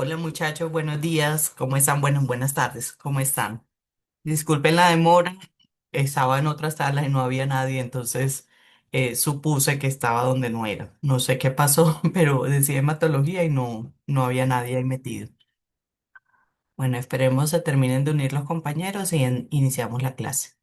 Hola muchachos, buenos días, ¿cómo están? Bueno, buenas tardes, ¿cómo están? Disculpen la demora, estaba en otra sala y no había nadie, entonces supuse que estaba donde no era. No sé qué pasó, pero decía hematología y no había nadie ahí metido. Bueno, esperemos se terminen de unir los compañeros y iniciamos la clase.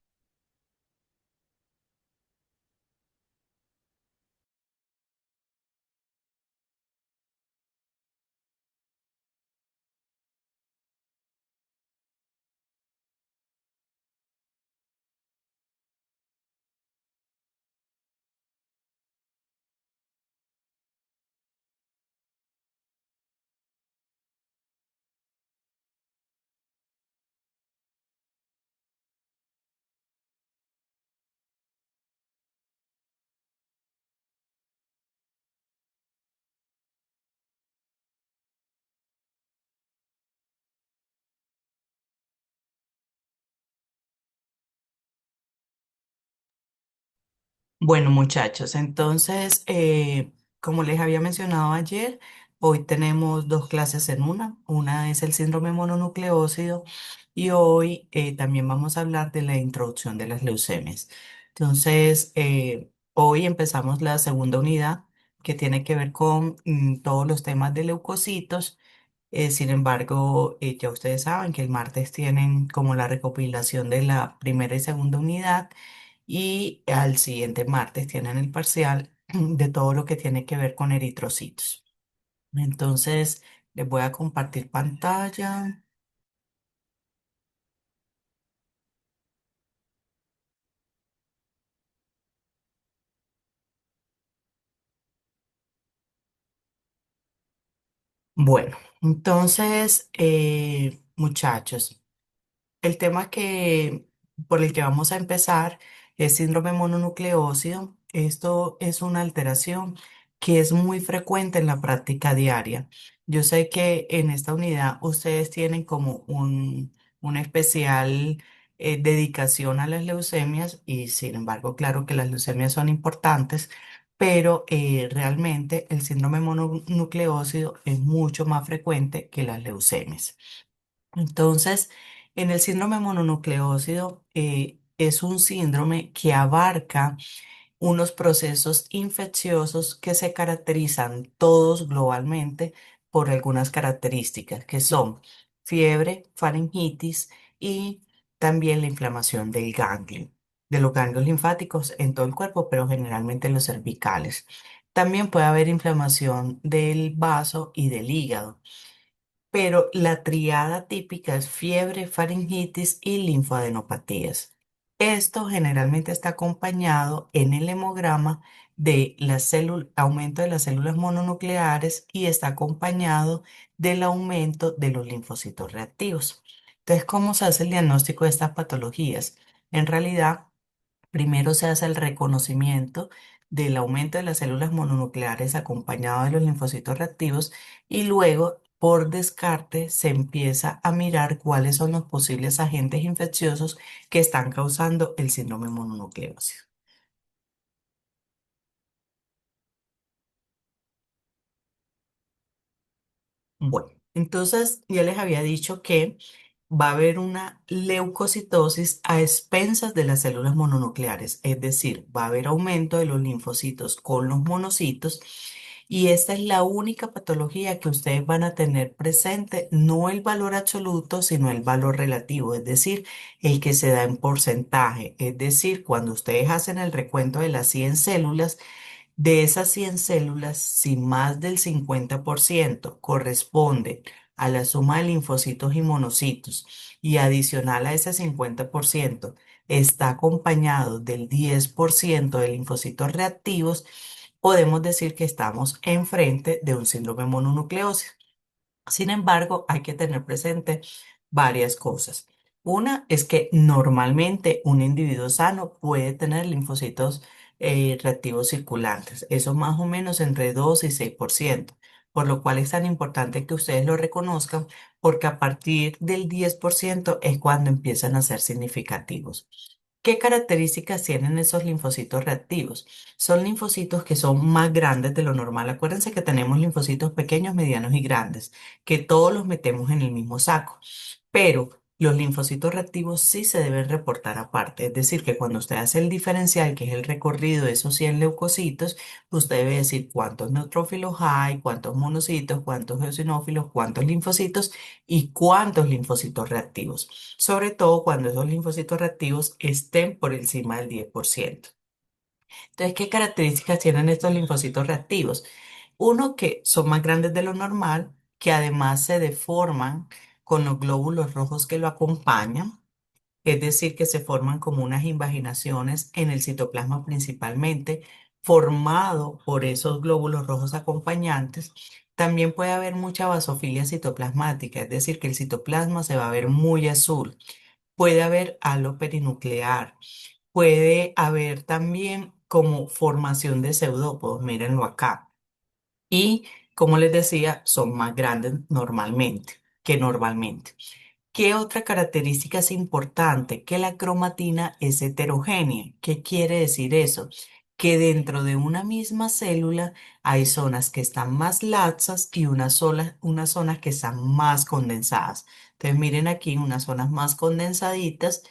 Bueno, muchachos, entonces, como les había mencionado ayer, hoy tenemos dos clases en una. Una es el síndrome mononucleósido y hoy también vamos a hablar de la introducción de las leucemias. Entonces, hoy empezamos la segunda unidad que tiene que ver con todos los temas de leucocitos. Sin embargo, ya ustedes saben que el martes tienen como la recopilación de la primera y segunda unidad y al siguiente martes tienen el parcial de todo lo que tiene que ver con eritrocitos. Entonces, les voy a compartir pantalla. Bueno, entonces, muchachos. El tema por el que vamos a empezar es síndrome mononucleósido. Esto es una alteración que es muy frecuente en la práctica diaria. Yo sé que en esta unidad ustedes tienen como una especial dedicación a las leucemias y sin embargo, claro que las leucemias son importantes, pero realmente el síndrome mononucleósido es mucho más frecuente que las leucemias. Entonces, en el síndrome mononucleósido es un síndrome que abarca unos procesos infecciosos que se caracterizan todos globalmente por algunas características, que son fiebre, faringitis y también la inflamación del ganglio, de los ganglios linfáticos en todo el cuerpo, pero generalmente en los cervicales. También puede haber inflamación del vaso y del hígado, pero la triada típica es fiebre, faringitis y linfadenopatías. Esto generalmente está acompañado en el hemograma de aumento de las células mononucleares y está acompañado del aumento de los linfocitos reactivos. Entonces, ¿cómo se hace el diagnóstico de estas patologías? En realidad, primero se hace el reconocimiento del aumento de las células mononucleares acompañado de los linfocitos reactivos y luego, por descarte, se empieza a mirar cuáles son los posibles agentes infecciosos que están causando el síndrome mononucleósido. Bueno, entonces ya les había dicho que va a haber una leucocitosis a expensas de las células mononucleares, es decir, va a haber aumento de los linfocitos con los monocitos y esta es la única patología que ustedes van a tener presente, no el valor absoluto, sino el valor relativo, es decir, el que se da en porcentaje, es decir, cuando ustedes hacen el recuento de las 100 células, de esas 100 células, si más del 50% corresponde a la suma de linfocitos y monocitos y adicional a ese 50% está acompañado del 10% de linfocitos reactivos, podemos decir que estamos enfrente de un síndrome mononucleósico. Sin embargo, hay que tener presente varias cosas. Una es que normalmente un individuo sano puede tener linfocitos reactivos circulantes, eso más o menos entre 2 y 6%, por lo cual es tan importante que ustedes lo reconozcan porque a partir del 10% es cuando empiezan a ser significativos. ¿Qué características tienen esos linfocitos reactivos? Son linfocitos que son más grandes de lo normal. Acuérdense que tenemos linfocitos pequeños, medianos y grandes, que todos los metemos en el mismo saco. Pero los linfocitos reactivos sí se deben reportar aparte. Es decir, que cuando usted hace el diferencial, que es el recorrido de esos 100 leucocitos, usted debe decir cuántos neutrófilos hay, cuántos monocitos, cuántos eosinófilos, cuántos linfocitos y cuántos linfocitos reactivos, sobre todo cuando esos linfocitos reactivos estén por encima del 10%. Entonces, ¿qué características tienen estos linfocitos reactivos? Uno, que son más grandes de lo normal, que además se deforman con los glóbulos rojos que lo acompañan, es decir, que se forman como unas invaginaciones en el citoplasma principalmente, formado por esos glóbulos rojos acompañantes. También puede haber mucha basofilia citoplasmática, es decir, que el citoplasma se va a ver muy azul. Puede haber halo perinuclear. Puede haber también como formación de pseudópodos, mírenlo acá. Y como les decía, son más grandes normalmente. ¿Qué otra característica es importante? Que la cromatina es heterogénea. ¿Qué quiere decir eso? Que dentro de una misma célula hay zonas que están más laxas y unas zonas que están más condensadas. Entonces miren aquí unas zonas más condensaditas,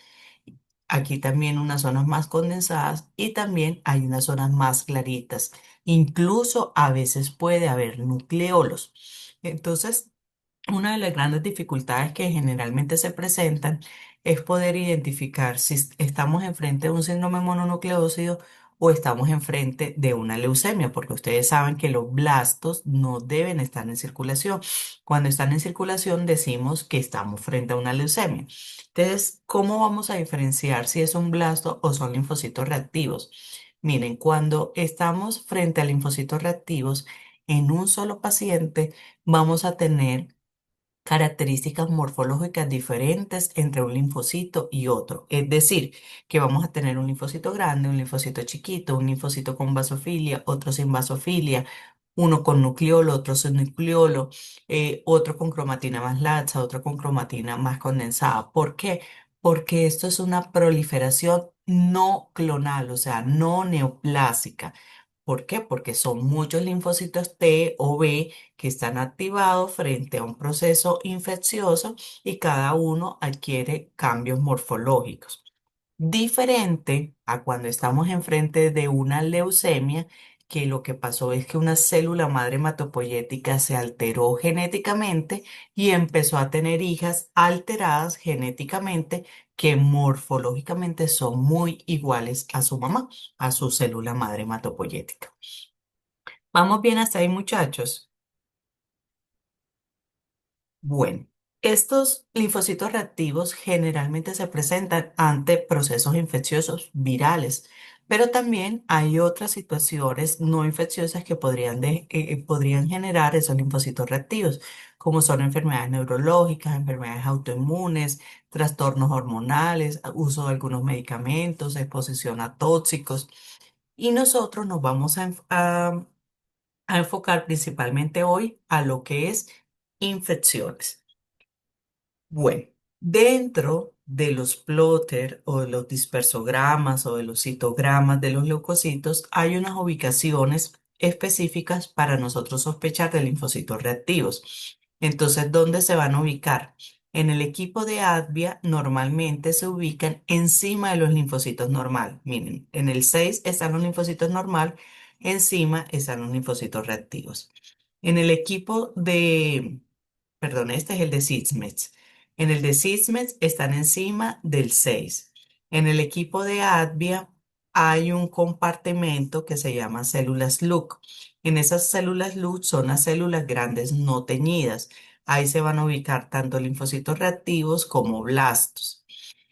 aquí también unas zonas más condensadas y también hay unas zonas más claritas. Incluso a veces puede haber nucleolos. Entonces, una de las grandes dificultades que generalmente se presentan es poder identificar si estamos enfrente de un síndrome mononucleósido o estamos enfrente de una leucemia, porque ustedes saben que los blastos no deben estar en circulación. Cuando están en circulación decimos que estamos frente a una leucemia. Entonces, ¿cómo vamos a diferenciar si es un blasto o son linfocitos reactivos? Miren, cuando estamos frente a linfocitos reactivos en un solo paciente, vamos a tener características morfológicas diferentes entre un linfocito y otro. Es decir, que vamos a tener un linfocito grande, un linfocito chiquito, un linfocito con basofilia, otro sin basofilia, uno con nucleolo, otro sin nucleolo, otro con cromatina más laxa, otro con cromatina más condensada. ¿Por qué? Porque esto es una proliferación no clonal, o sea, no neoplásica. ¿Por qué? Porque son muchos linfocitos T o B que están activados frente a un proceso infeccioso y cada uno adquiere cambios morfológicos. Diferente a cuando estamos enfrente de una leucemia, que lo que pasó es que una célula madre hematopoyética se alteró genéticamente y empezó a tener hijas alteradas genéticamente que morfológicamente son muy iguales a su mamá, a su célula madre hematopoyética. ¿Vamos bien hasta ahí, muchachos? Bueno, estos linfocitos reactivos generalmente se presentan ante procesos infecciosos virales, pero también hay otras situaciones no infecciosas que podrían generar esos linfocitos reactivos, como son enfermedades neurológicas, enfermedades autoinmunes, trastornos hormonales, uso de algunos medicamentos, exposición a tóxicos. Y nosotros nos vamos a enfocar principalmente hoy a lo que es infecciones. Bueno, dentro de los plotter o de los dispersogramas o de los citogramas de los leucocitos hay unas ubicaciones específicas para nosotros sospechar de linfocitos reactivos. Entonces, ¿dónde se van a ubicar? En el equipo de ADVIA normalmente se ubican encima de los linfocitos normal. Miren, en el 6 están los linfocitos normal, encima están los linfocitos reactivos. En el equipo de, perdón, este es el de Sysmex. En el de Sysmex están encima del 6. En el equipo de Advia hay un compartimento que se llama células Luc. En esas células Luc son las células grandes no teñidas. Ahí se van a ubicar tanto linfocitos reactivos como blastos.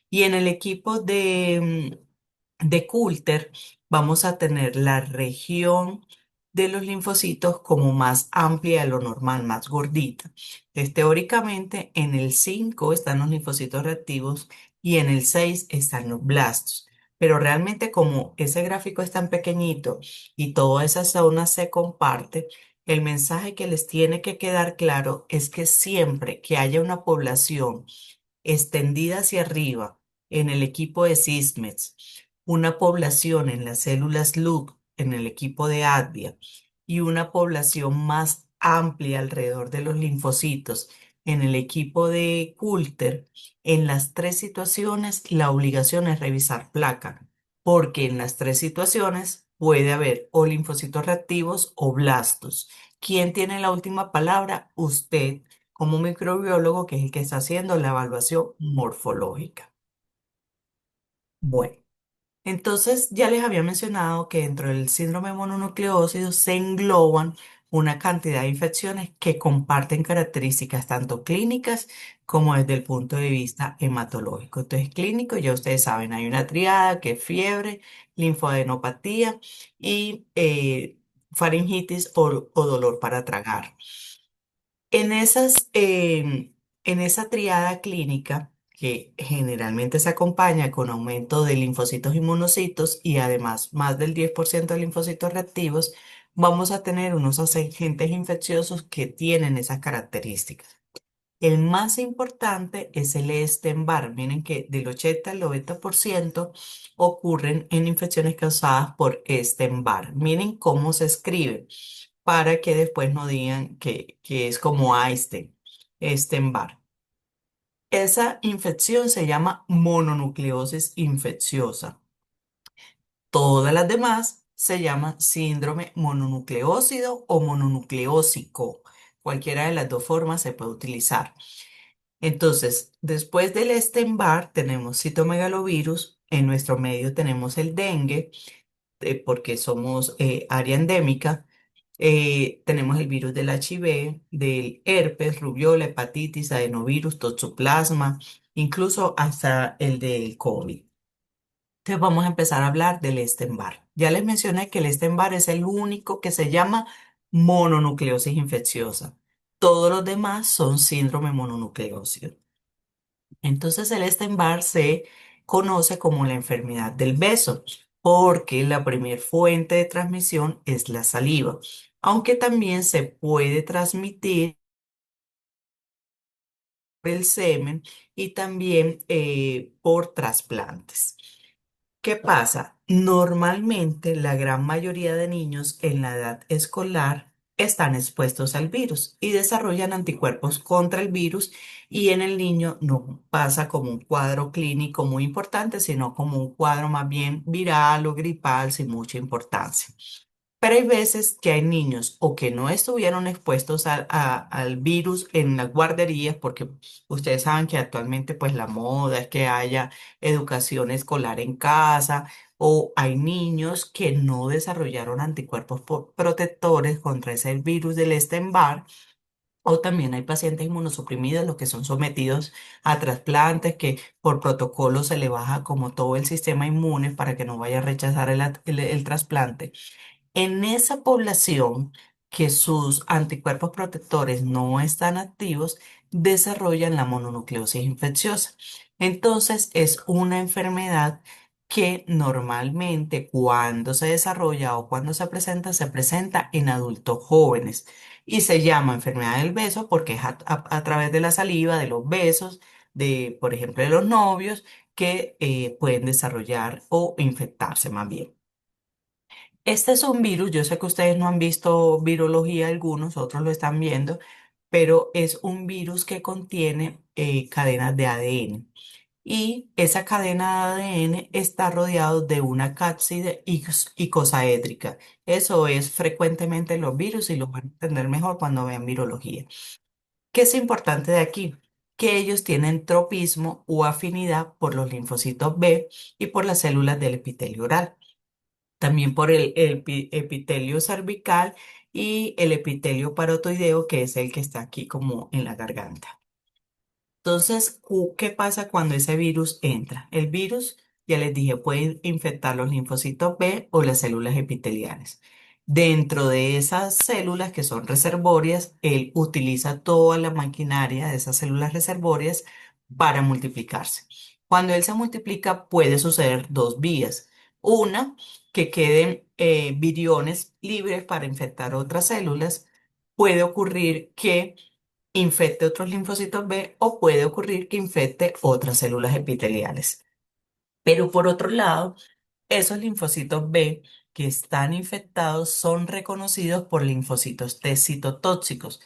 Y en el equipo de Coulter vamos a tener la región de los linfocitos como más amplia de lo normal, más gordita. Entonces, teóricamente, en el 5 están los linfocitos reactivos y en el 6 están los blastos. Pero realmente como ese gráfico es tan pequeñito y toda esa zona se comparte, el mensaje que les tiene que quedar claro es que siempre que haya una población extendida hacia arriba, en el equipo de Sysmex, una población en las células LUC en el equipo de ADVIA y una población más amplia alrededor de los linfocitos en el equipo de Coulter, en las tres situaciones la obligación es revisar placa, porque en las tres situaciones puede haber o linfocitos reactivos o blastos. ¿Quién tiene la última palabra? Usted, como microbiólogo, que es el que está haciendo la evaluación morfológica. Bueno. Entonces, ya les había mencionado que dentro del síndrome mononucleósido se engloban una cantidad de infecciones que comparten características tanto clínicas como desde el punto de vista hematológico. Entonces, clínico, ya ustedes saben, hay una triada que es fiebre, linfadenopatía y faringitis o dolor para tragar. En esa triada clínica, que generalmente se acompaña con aumento de linfocitos y monocitos y además más del 10% de linfocitos reactivos, vamos a tener unos agentes infecciosos que tienen esas características. El más importante es el Epstein-Barr. Miren que del 80 al 90% ocurren en infecciones causadas por Epstein-Barr. Miren cómo se escribe para que después no digan que es como Einstein, Epstein-Barr. Esa infección se llama mononucleosis infecciosa. Todas las demás se llaman síndrome mononucleósido o mononucleósico. Cualquiera de las dos formas se puede utilizar. Entonces, después del Epstein-Barr tenemos citomegalovirus, en nuestro medio tenemos el dengue, porque somos área endémica, tenemos el virus del HIV, del herpes, rubiola, hepatitis, adenovirus, toxoplasma, incluso hasta el del COVID. Entonces vamos a empezar a hablar del Epstein-Barr. Ya les mencioné que el Epstein-Barr es el único que se llama mononucleosis infecciosa. Todos los demás son síndrome mononucleósido. Entonces el Epstein-Barr se conoce como la enfermedad del beso, porque la primer fuente de transmisión es la saliva, aunque también se puede transmitir por el semen y también por trasplantes. ¿Qué pasa? Normalmente la gran mayoría de niños en la edad escolar están expuestos al virus y desarrollan anticuerpos contra el virus y en el niño no pasa como un cuadro clínico muy importante, sino como un cuadro más bien viral o gripal sin mucha importancia. Pero hay veces que hay niños o que no estuvieron expuestos al virus en las guarderías, porque ustedes saben que actualmente pues la moda es que haya educación escolar en casa, o hay niños que no desarrollaron anticuerpos protectores contra ese virus del Epstein-Barr, o también hay pacientes inmunosuprimidos, los que son sometidos a trasplantes, que por protocolo se le baja como todo el sistema inmune para que no vaya a rechazar el trasplante. En esa población que sus anticuerpos protectores no están activos, desarrollan la mononucleosis infecciosa. Entonces, es una enfermedad que normalmente cuando se desarrolla o cuando se presenta en adultos jóvenes y se llama enfermedad del beso porque es a través de la saliva, de los besos, de, por ejemplo, de los novios que pueden desarrollar o infectarse más bien. Este es un virus, yo sé que ustedes no han visto virología algunos, otros lo están viendo, pero es un virus que contiene cadenas de ADN. Y esa cadena de ADN está rodeado de una cápside icosaédrica. Eso es frecuentemente en los virus y lo van a entender mejor cuando vean virología. ¿Qué es importante de aquí? Que ellos tienen tropismo o afinidad por los linfocitos B y por las células del epitelio oral, también por el epitelio cervical y el epitelio parotoideo, que es el que está aquí como en la garganta. Entonces, ¿qué pasa cuando ese virus entra? El virus, ya les dije, puede infectar los linfocitos B o las células epiteliales. Dentro de esas células que son reservorias, él utiliza toda la maquinaria de esas células reservorias para multiplicarse. Cuando él se multiplica, puede suceder dos vías. Una, que queden viriones libres para infectar otras células. Puede ocurrir que infecte otros linfocitos B o puede ocurrir que infecte otras células epiteliales. Pero por otro lado, esos linfocitos B que están infectados son reconocidos por linfocitos T citotóxicos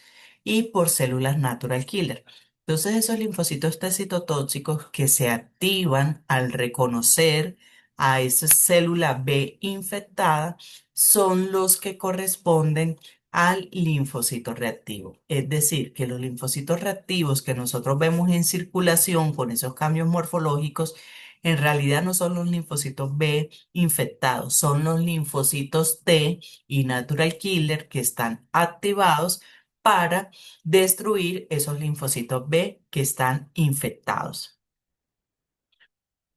y por células natural killer. Entonces, esos linfocitos T citotóxicos que se activan al reconocer a esa célula B infectada son los que corresponden al linfocito reactivo. Es decir, que los linfocitos reactivos que nosotros vemos en circulación con esos cambios morfológicos en realidad no son los linfocitos B infectados, son los linfocitos T y natural killer que están activados para destruir esos linfocitos B que están infectados.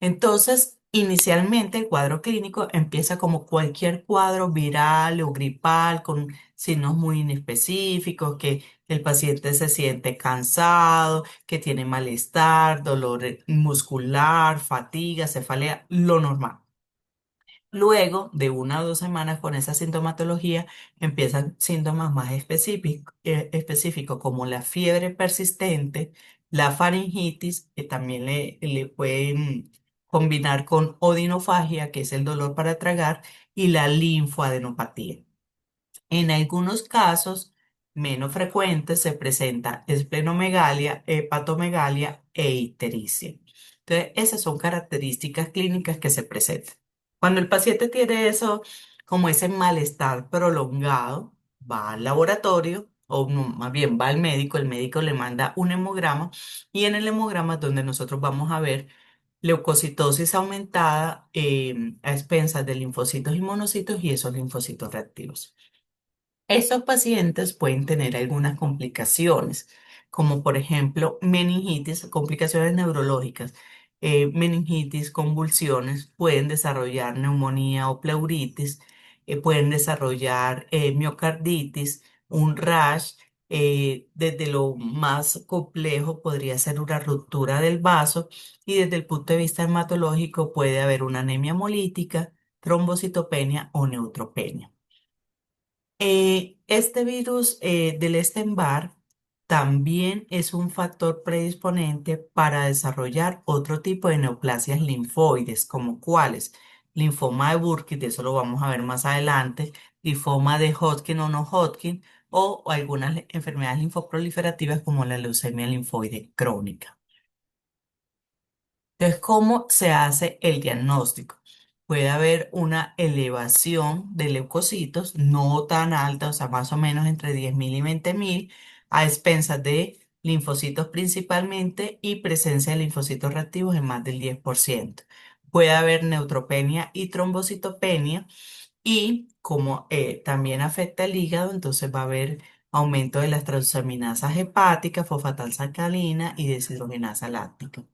Entonces, inicialmente el cuadro clínico empieza como cualquier cuadro viral o gripal con signos muy inespecíficos, que el paciente se siente cansado, que tiene malestar, dolor muscular, fatiga, cefalea, lo normal. Luego de 1 o 2 semanas con esa sintomatología, empiezan síntomas más específicos como la fiebre persistente, la faringitis, que también le pueden combinar con odinofagia, que es el dolor para tragar, y la linfoadenopatía. En algunos casos menos frecuentes se presenta esplenomegalia, hepatomegalia e ictericia. Entonces, esas son características clínicas que se presentan. Cuando el paciente tiene eso, como ese malestar prolongado, va al laboratorio o no, más bien va al médico, el médico le manda un hemograma y en el hemograma es donde nosotros vamos a ver leucocitosis aumentada a expensas de linfocitos y monocitos y esos linfocitos reactivos. Estos pacientes pueden tener algunas complicaciones, como por ejemplo meningitis, complicaciones neurológicas, meningitis, convulsiones, pueden desarrollar neumonía o pleuritis, pueden desarrollar miocarditis, un rash, desde lo más complejo podría ser una ruptura del vaso y desde el punto de vista hematológico puede haber una anemia hemolítica, trombocitopenia o neutropenia. Este virus del Epstein-Barr también es un factor predisponente para desarrollar otro tipo de neoplasias linfoides, como cuáles, linfoma de Burkitt, eso lo vamos a ver más adelante, linfoma de Hodgkin o no Hodgkin, o algunas enfermedades linfoproliferativas como la leucemia linfoide crónica. Entonces, ¿cómo se hace el diagnóstico? Puede haber una elevación de leucocitos, no tan alta, o sea, más o menos entre 10.000 y 20.000, a expensas de linfocitos principalmente y presencia de linfocitos reactivos en más del 10%. Puede haber neutropenia y trombocitopenia y como también afecta el hígado, entonces va a haber aumento de las transaminasas hepáticas, fosfatalsalcalina y deshidrogenasa láctica.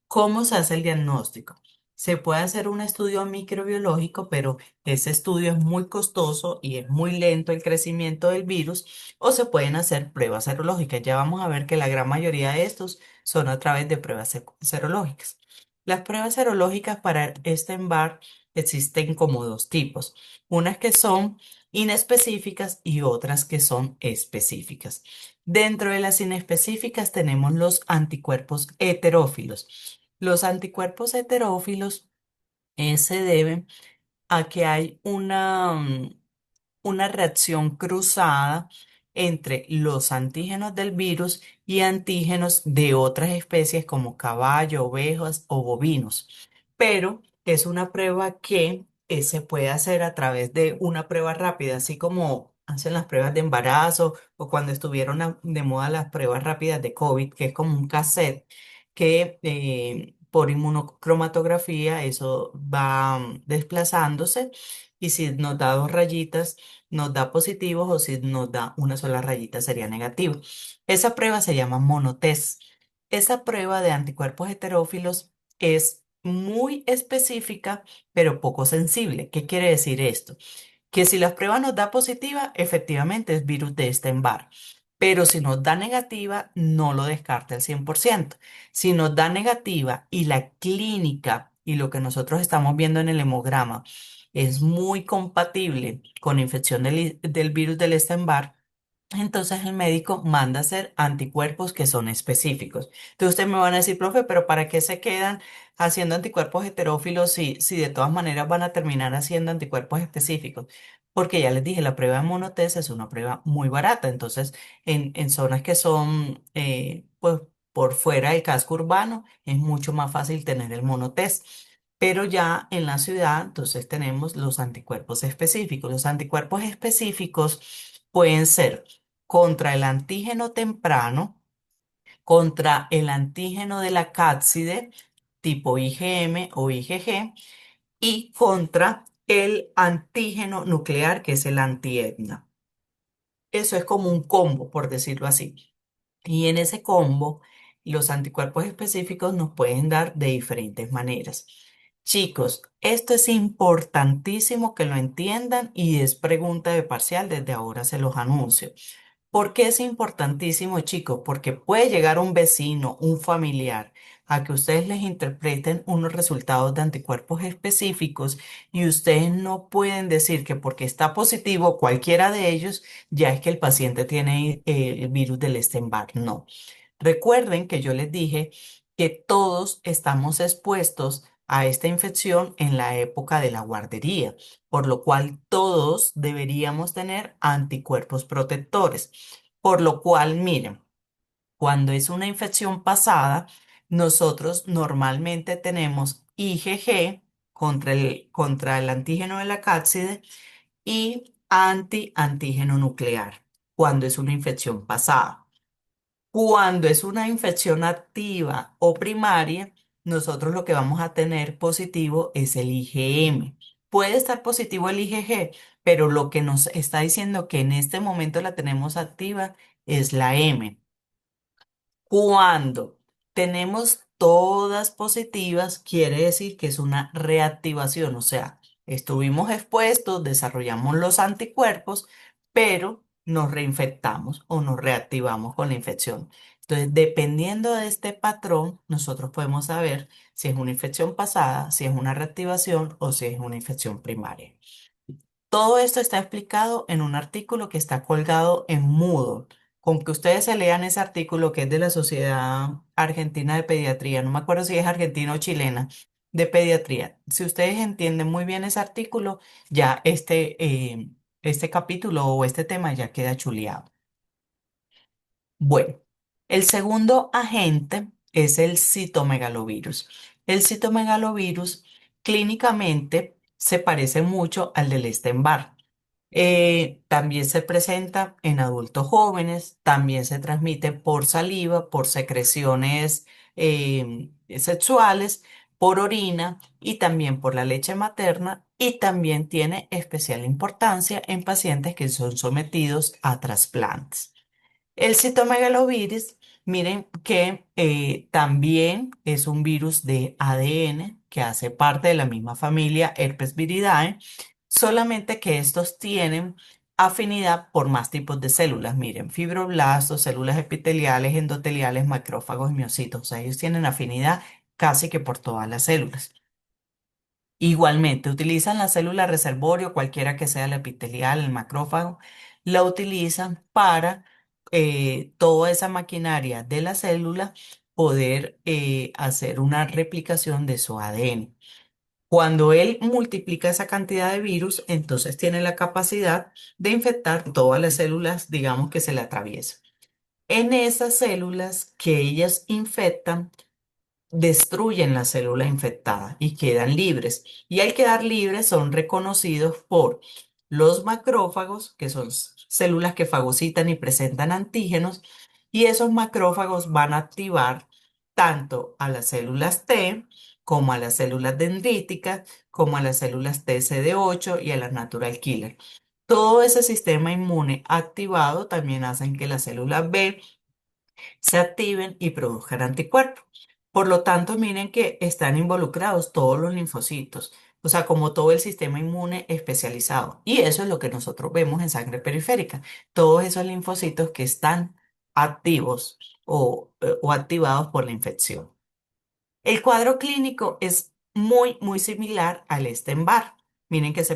¿Cómo se hace el diagnóstico? Se puede hacer un estudio microbiológico, pero ese estudio es muy costoso y es muy lento el crecimiento del virus, o se pueden hacer pruebas serológicas. Ya vamos a ver que la gran mayoría de estos son a través de pruebas serológicas. Las pruebas serológicas para Epstein-Barr existen como dos tipos, unas que son inespecíficas y otras que son específicas. Dentro de las inespecíficas tenemos los anticuerpos heterófilos. Los anticuerpos heterófilos se deben a que hay una reacción cruzada entre los antígenos del virus y antígenos de otras especies como caballo, ovejas o bovinos. Pero es una prueba que se puede hacer a través de una prueba rápida, así como hacen las pruebas de embarazo o cuando estuvieron de moda las pruebas rápidas de COVID, que es como un cassette que por inmunocromatografía eso va desplazándose y si nos da dos rayitas nos da positivos o si nos da una sola rayita sería negativo. Esa prueba se llama monotest. Esa prueba de anticuerpos heterófilos es muy específica, pero poco sensible. ¿Qué quiere decir esto? Que si la prueba nos da positiva, efectivamente es virus de Epstein-Barr. Pero si nos da negativa, no lo descarta al 100%. Si nos da negativa y la clínica y lo que nosotros estamos viendo en el hemograma es muy compatible con infección del virus del Epstein-Barr, Entonces el médico manda a hacer anticuerpos que son específicos. Entonces ustedes me van a decir, profe, pero ¿para qué se quedan haciendo anticuerpos heterófilos si de todas maneras van a terminar haciendo anticuerpos específicos? Porque ya les dije, la prueba de monotest es una prueba muy barata. Entonces, en zonas que son pues, por fuera del casco urbano, es mucho más fácil tener el monotest. Pero ya en la ciudad, entonces tenemos los anticuerpos específicos. Los anticuerpos específicos pueden ser contra el antígeno temprano, contra el antígeno de la cápside tipo IgM o IgG y contra el antígeno nuclear que es el antietna. Eso es como un combo, por decirlo así. Y en ese combo, los anticuerpos específicos nos pueden dar de diferentes maneras. Chicos, esto es importantísimo que lo entiendan y es pregunta de parcial, desde ahora se los anuncio. ¿Por qué es importantísimo, chicos? Porque puede llegar un vecino, un familiar, a que ustedes les interpreten unos resultados de anticuerpos específicos y ustedes no pueden decir que porque está positivo cualquiera de ellos, ya es que el paciente tiene el virus del Epstein-Barr. No. Recuerden que yo les dije que todos estamos expuestos a esta infección en la época de la guardería, por lo cual todos deberíamos tener anticuerpos protectores. Por lo cual, miren, cuando es una infección pasada, nosotros normalmente tenemos IgG contra el antígeno de la cápside y antígeno nuclear cuando es una infección pasada. Cuando es una infección activa o primaria, nosotros lo que vamos a tener positivo es el IgM. Puede estar positivo el IgG, pero lo que nos está diciendo que en este momento la tenemos activa es la M. Cuando tenemos todas positivas, quiere decir que es una reactivación, o sea, estuvimos expuestos, desarrollamos los anticuerpos, pero nos reinfectamos o nos reactivamos con la infección. Entonces, dependiendo de este patrón, nosotros podemos saber si es una infección pasada, si es una reactivación o si es una infección primaria. Todo esto está explicado en un artículo que está colgado en Moodle. Con que ustedes se lean ese artículo que es de la Sociedad Argentina de Pediatría, no me acuerdo si es argentina o chilena, de pediatría. Si ustedes entienden muy bien ese artículo, ya este capítulo o este tema ya queda chuleado. Bueno, el segundo agente es el citomegalovirus. El citomegalovirus clínicamente se parece mucho al del Epstein-Barr. También se presenta en adultos jóvenes, también se transmite por saliva, por secreciones sexuales, por orina y también por la leche materna y también tiene especial importancia en pacientes que son sometidos a trasplantes. El citomegalovirus, miren que también es un virus de ADN que hace parte de la misma familia Herpes viridae, solamente que estos tienen afinidad por más tipos de células. Miren, fibroblastos, células epiteliales, endoteliales, macrófagos y miocitos. O sea, ellos tienen afinidad casi que por todas las células. Igualmente, utilizan la célula reservorio, cualquiera que sea la epitelial, el macrófago, la utilizan para toda esa maquinaria de la célula poder hacer una replicación de su ADN. Cuando él multiplica esa cantidad de virus, entonces tiene la capacidad de infectar todas las células, digamos, que se le atraviesan. En esas células que ellas infectan, destruyen la célula infectada y quedan libres. Y al quedar libres son reconocidos por los macrófagos, que son células que fagocitan y presentan antígenos, y esos macrófagos van a activar tanto a las células T como a las células dendríticas, como a las células TCD8 y a las natural killer. Todo ese sistema inmune activado también hacen que las células B se activen y produzcan anticuerpos. Por lo tanto, miren que están involucrados todos los linfocitos, o sea, como todo el sistema inmune especializado. Y eso es lo que nosotros vemos en sangre periférica, todos esos linfocitos que están activos o activados por la infección. El cuadro clínico es muy similar al Epstein-Barr. Miren que se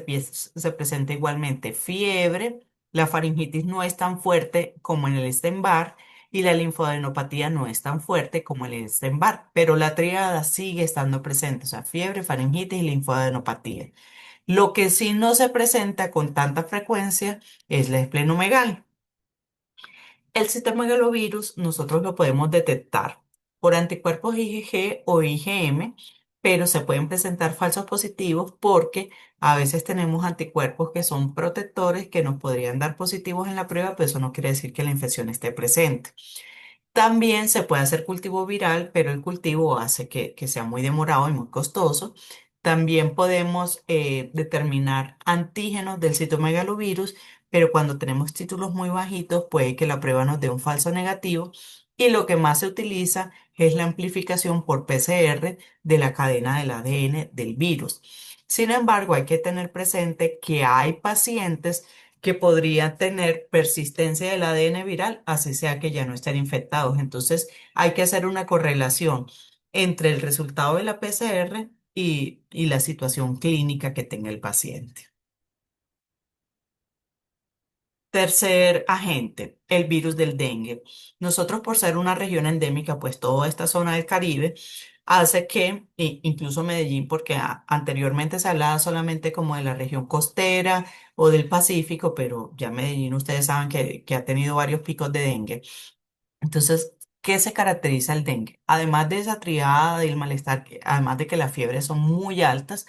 presenta igualmente fiebre, La faringitis no es tan fuerte como en el Epstein-Barr y la linfadenopatía no es tan fuerte como el Epstein-Barr, pero la tríada sigue estando presente, o sea, fiebre, faringitis y linfadenopatía. Lo que sí no se presenta con tanta frecuencia es la esplenomegalia. El citomegalovirus nosotros lo podemos detectar por anticuerpos IgG o IgM, pero se pueden presentar falsos positivos porque a veces tenemos anticuerpos que son protectores que nos podrían dar positivos en la prueba, pero eso no quiere decir que la infección esté presente. También se puede hacer cultivo viral, pero el cultivo hace que sea muy demorado y muy costoso. También podemos determinar antígenos del citomegalovirus, pero cuando tenemos títulos muy bajitos puede que la prueba nos dé un falso negativo. Y lo que más se utiliza es la amplificación por PCR de la cadena del ADN del virus. Sin embargo, hay que tener presente que hay pacientes que podrían tener persistencia del ADN viral, así sea que ya no estén infectados. Entonces, hay que hacer una correlación entre el resultado de la PCR y la situación clínica que tenga el paciente. Tercer agente, el virus del dengue. Nosotros, por ser una región endémica, pues toda esta zona del Caribe hace que, incluso Medellín, porque anteriormente se hablaba solamente como de la región costera o del Pacífico, pero ya Medellín, ustedes saben que ha tenido varios picos de dengue. Entonces, ¿qué se caracteriza el dengue? Además de esa triada del malestar, además de que las fiebres son muy altas,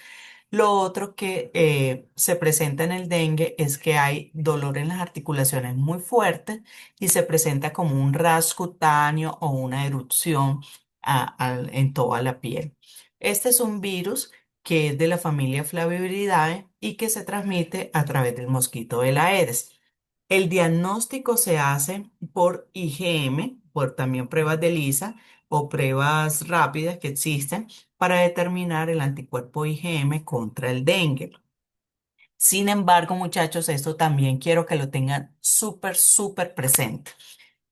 lo otro que se presenta en el dengue es que hay dolor en las articulaciones muy fuerte y se presenta como un ras cutáneo o una erupción en toda la piel. Este es un virus que es de la familia Flaviviridae y que se transmite a través del mosquito del Aedes. El diagnóstico se hace por IgM, por también pruebas de ELISA o pruebas rápidas que existen para determinar el anticuerpo IgM contra el dengue. Sin embargo, muchachos, esto también quiero que lo tengan súper, súper presente.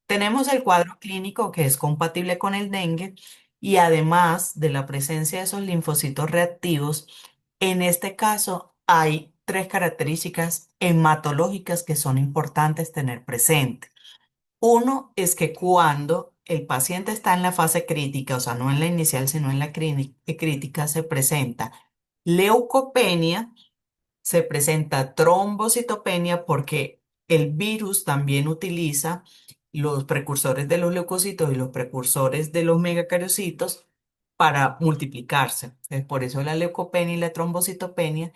Tenemos el cuadro clínico que es compatible con el dengue y además de la presencia de esos linfocitos reactivos, en este caso hay tres características hematológicas que son importantes tener presente. Uno es que cuando el paciente está en la fase crítica, o sea, no en la inicial, sino en la crítica, se presenta leucopenia, se presenta trombocitopenia porque el virus también utiliza los precursores de los leucocitos y los precursores de los megacariocitos para multiplicarse. Es por eso la leucopenia y la trombocitopenia.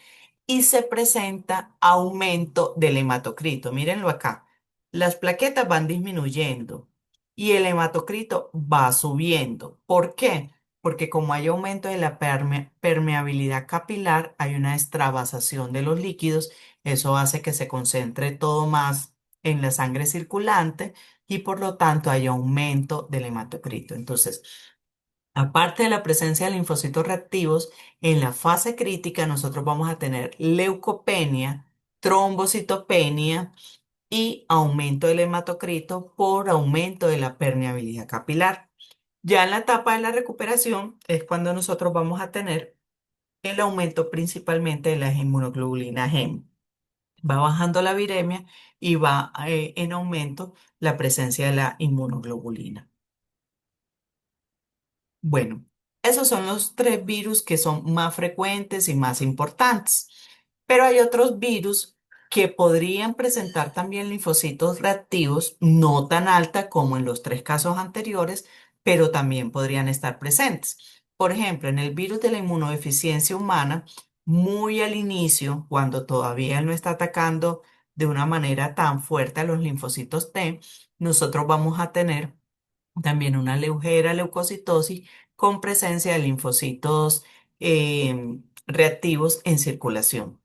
Y se presenta aumento del hematocrito. Mírenlo acá. Las plaquetas van disminuyendo y el hematocrito va subiendo. ¿Por qué? Porque como hay aumento de la permeabilidad capilar, hay una extravasación de los líquidos, eso hace que se concentre todo más en la sangre circulante y por lo tanto hay aumento del hematocrito. Entonces, aparte de la presencia de linfocitos reactivos, en la fase crítica nosotros vamos a tener leucopenia, trombocitopenia y aumento del hematocrito por aumento de la permeabilidad capilar. Ya en la etapa de la recuperación es cuando nosotros vamos a tener el aumento principalmente de las inmunoglobulinas M. Va bajando la viremia y va en aumento la presencia de la inmunoglobulina. Bueno, esos son los tres virus que son más frecuentes y más importantes. Pero hay otros virus que podrían presentar también linfocitos reactivos, no tan alta como en los tres casos anteriores, pero también podrían estar presentes. Por ejemplo, en el virus de la inmunodeficiencia humana, muy al inicio, cuando todavía no está atacando de una manera tan fuerte a los linfocitos T, nosotros vamos a tener también una ligera leucocitosis con presencia de linfocitos reactivos en circulación.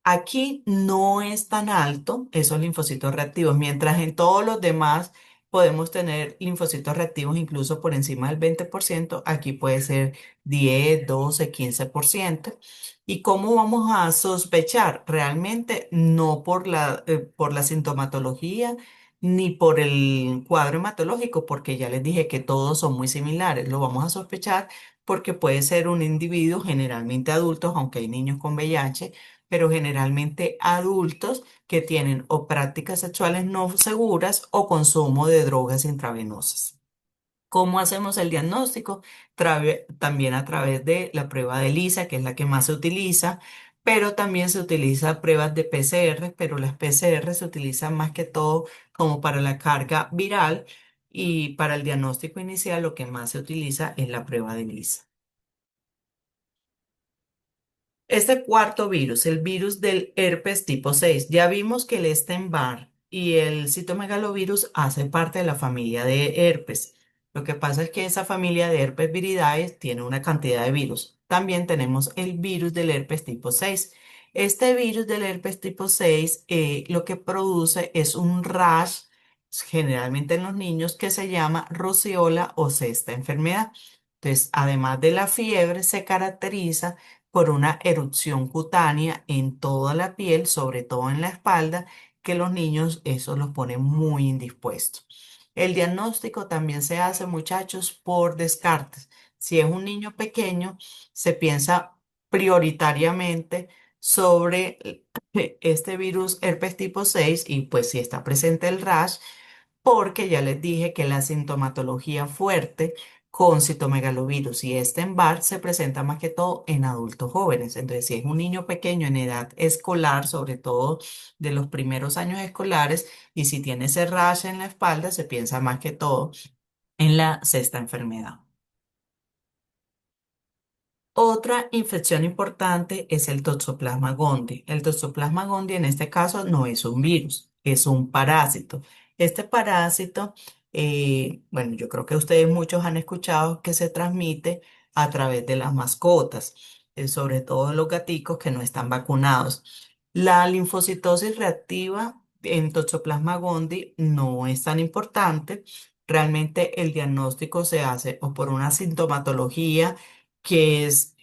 Aquí no es tan alto esos linfocitos reactivos, mientras en todos los demás podemos tener linfocitos reactivos incluso por encima del 20%, aquí puede ser 10, 12, 15%. ¿Y cómo vamos a sospechar? Realmente no por la sintomatología ni por el cuadro hematológico, porque ya les dije que todos son muy similares. Lo vamos a sospechar porque puede ser un individuo, generalmente adultos, aunque hay niños con VIH, pero generalmente adultos que tienen o prácticas sexuales no seguras o consumo de drogas intravenosas. ¿Cómo hacemos el diagnóstico? También a través de la prueba de ELISA, que es la que más se utiliza, pero también se utiliza pruebas de PCR, pero las PCR se utilizan más que todo como para la carga viral y para el diagnóstico inicial lo que más se utiliza es la prueba de ELISA. Este cuarto virus, el virus del herpes tipo 6, ya vimos que el Epstein-Barr y el citomegalovirus hacen parte de la familia de herpes. Lo que pasa es que esa familia de herpes viridae tiene una cantidad de virus. También tenemos el virus del herpes tipo 6. Este virus del herpes tipo 6 lo que produce es un rash, generalmente en los niños, que se llama roceola o cesta enfermedad. Entonces, además de la fiebre, se caracteriza por una erupción cutánea en toda la piel, sobre todo en la espalda, que los niños eso los pone muy indispuestos. El diagnóstico también se hace, muchachos, por descartes. Si es un niño pequeño, se piensa prioritariamente sobre este virus herpes tipo 6 y pues si está presente el rash, porque ya les dije que la sintomatología fuerte con citomegalovirus y Epstein-Barr se presenta más que todo en adultos jóvenes. Entonces, si es un niño pequeño en edad escolar, sobre todo de los primeros años escolares, y si tiene ese rash en la espalda, se piensa más que todo en la sexta enfermedad. Otra infección importante es el Toxoplasma gondii. El Toxoplasma gondii en este caso no es un virus, es un parásito. Este parásito, bueno, yo creo que ustedes muchos han escuchado que se transmite a través de las mascotas, sobre todo los gaticos que no están vacunados. La linfocitosis reactiva en Toxoplasma gondii no es tan importante. Realmente el diagnóstico se hace o por una sintomatología que es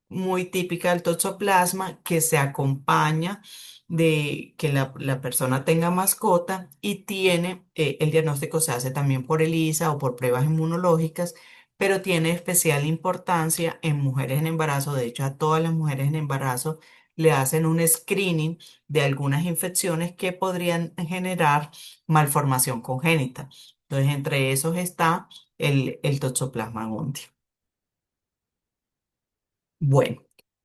muy típica del toxoplasma, que se acompaña de que la persona tenga mascota y tiene, el diagnóstico se hace también por ELISA o por pruebas inmunológicas, pero tiene especial importancia en mujeres en embarazo. De hecho, a todas las mujeres en embarazo le hacen un screening de algunas infecciones que podrían generar malformación congénita. Entonces, entre esos está el Toxoplasma gondii. Bueno,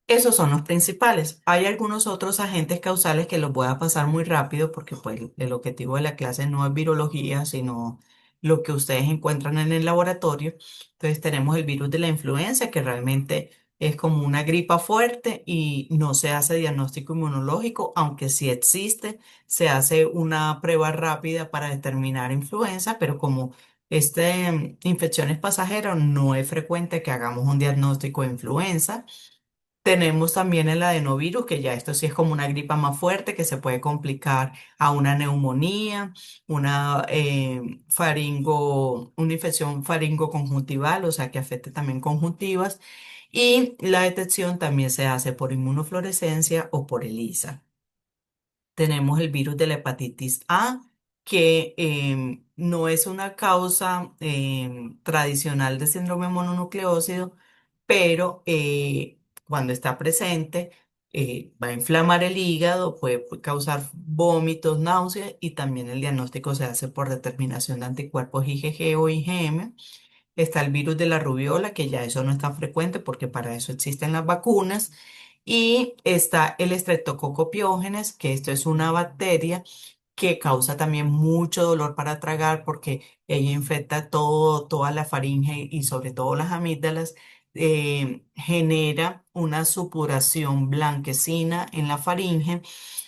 esos son los principales. Hay algunos otros agentes causales que los voy a pasar muy rápido porque pues, el objetivo de la clase no es virología, sino lo que ustedes encuentran en el laboratorio. Entonces tenemos el virus de la influenza, que realmente es como una gripa fuerte y no se hace diagnóstico inmunológico, aunque sí existe, se hace una prueba rápida para determinar influenza, pero como infección es pasajera, no es frecuente que hagamos un diagnóstico de influenza. Tenemos también el adenovirus, que ya esto sí es como una gripa más fuerte que se puede complicar a una neumonía, una infección faringoconjuntival, o sea que afecte también conjuntivas. Y la detección también se hace por inmunofluorescencia o por ELISA. Tenemos el virus de la hepatitis A, que no es una causa tradicional de síndrome mononucleósido, pero cuando está presente va a inflamar el hígado, puede causar vómitos, náuseas y también el diagnóstico se hace por determinación de anticuerpos IgG o IgM. Está el virus de la rubiola, que ya eso no es tan frecuente porque para eso existen las vacunas. Y está el Streptococcus pyogenes, que esto es una bacteria que causa también mucho dolor para tragar porque ella infecta toda la faringe y sobre todo las amígdalas. Genera una supuración blanquecina en la faringe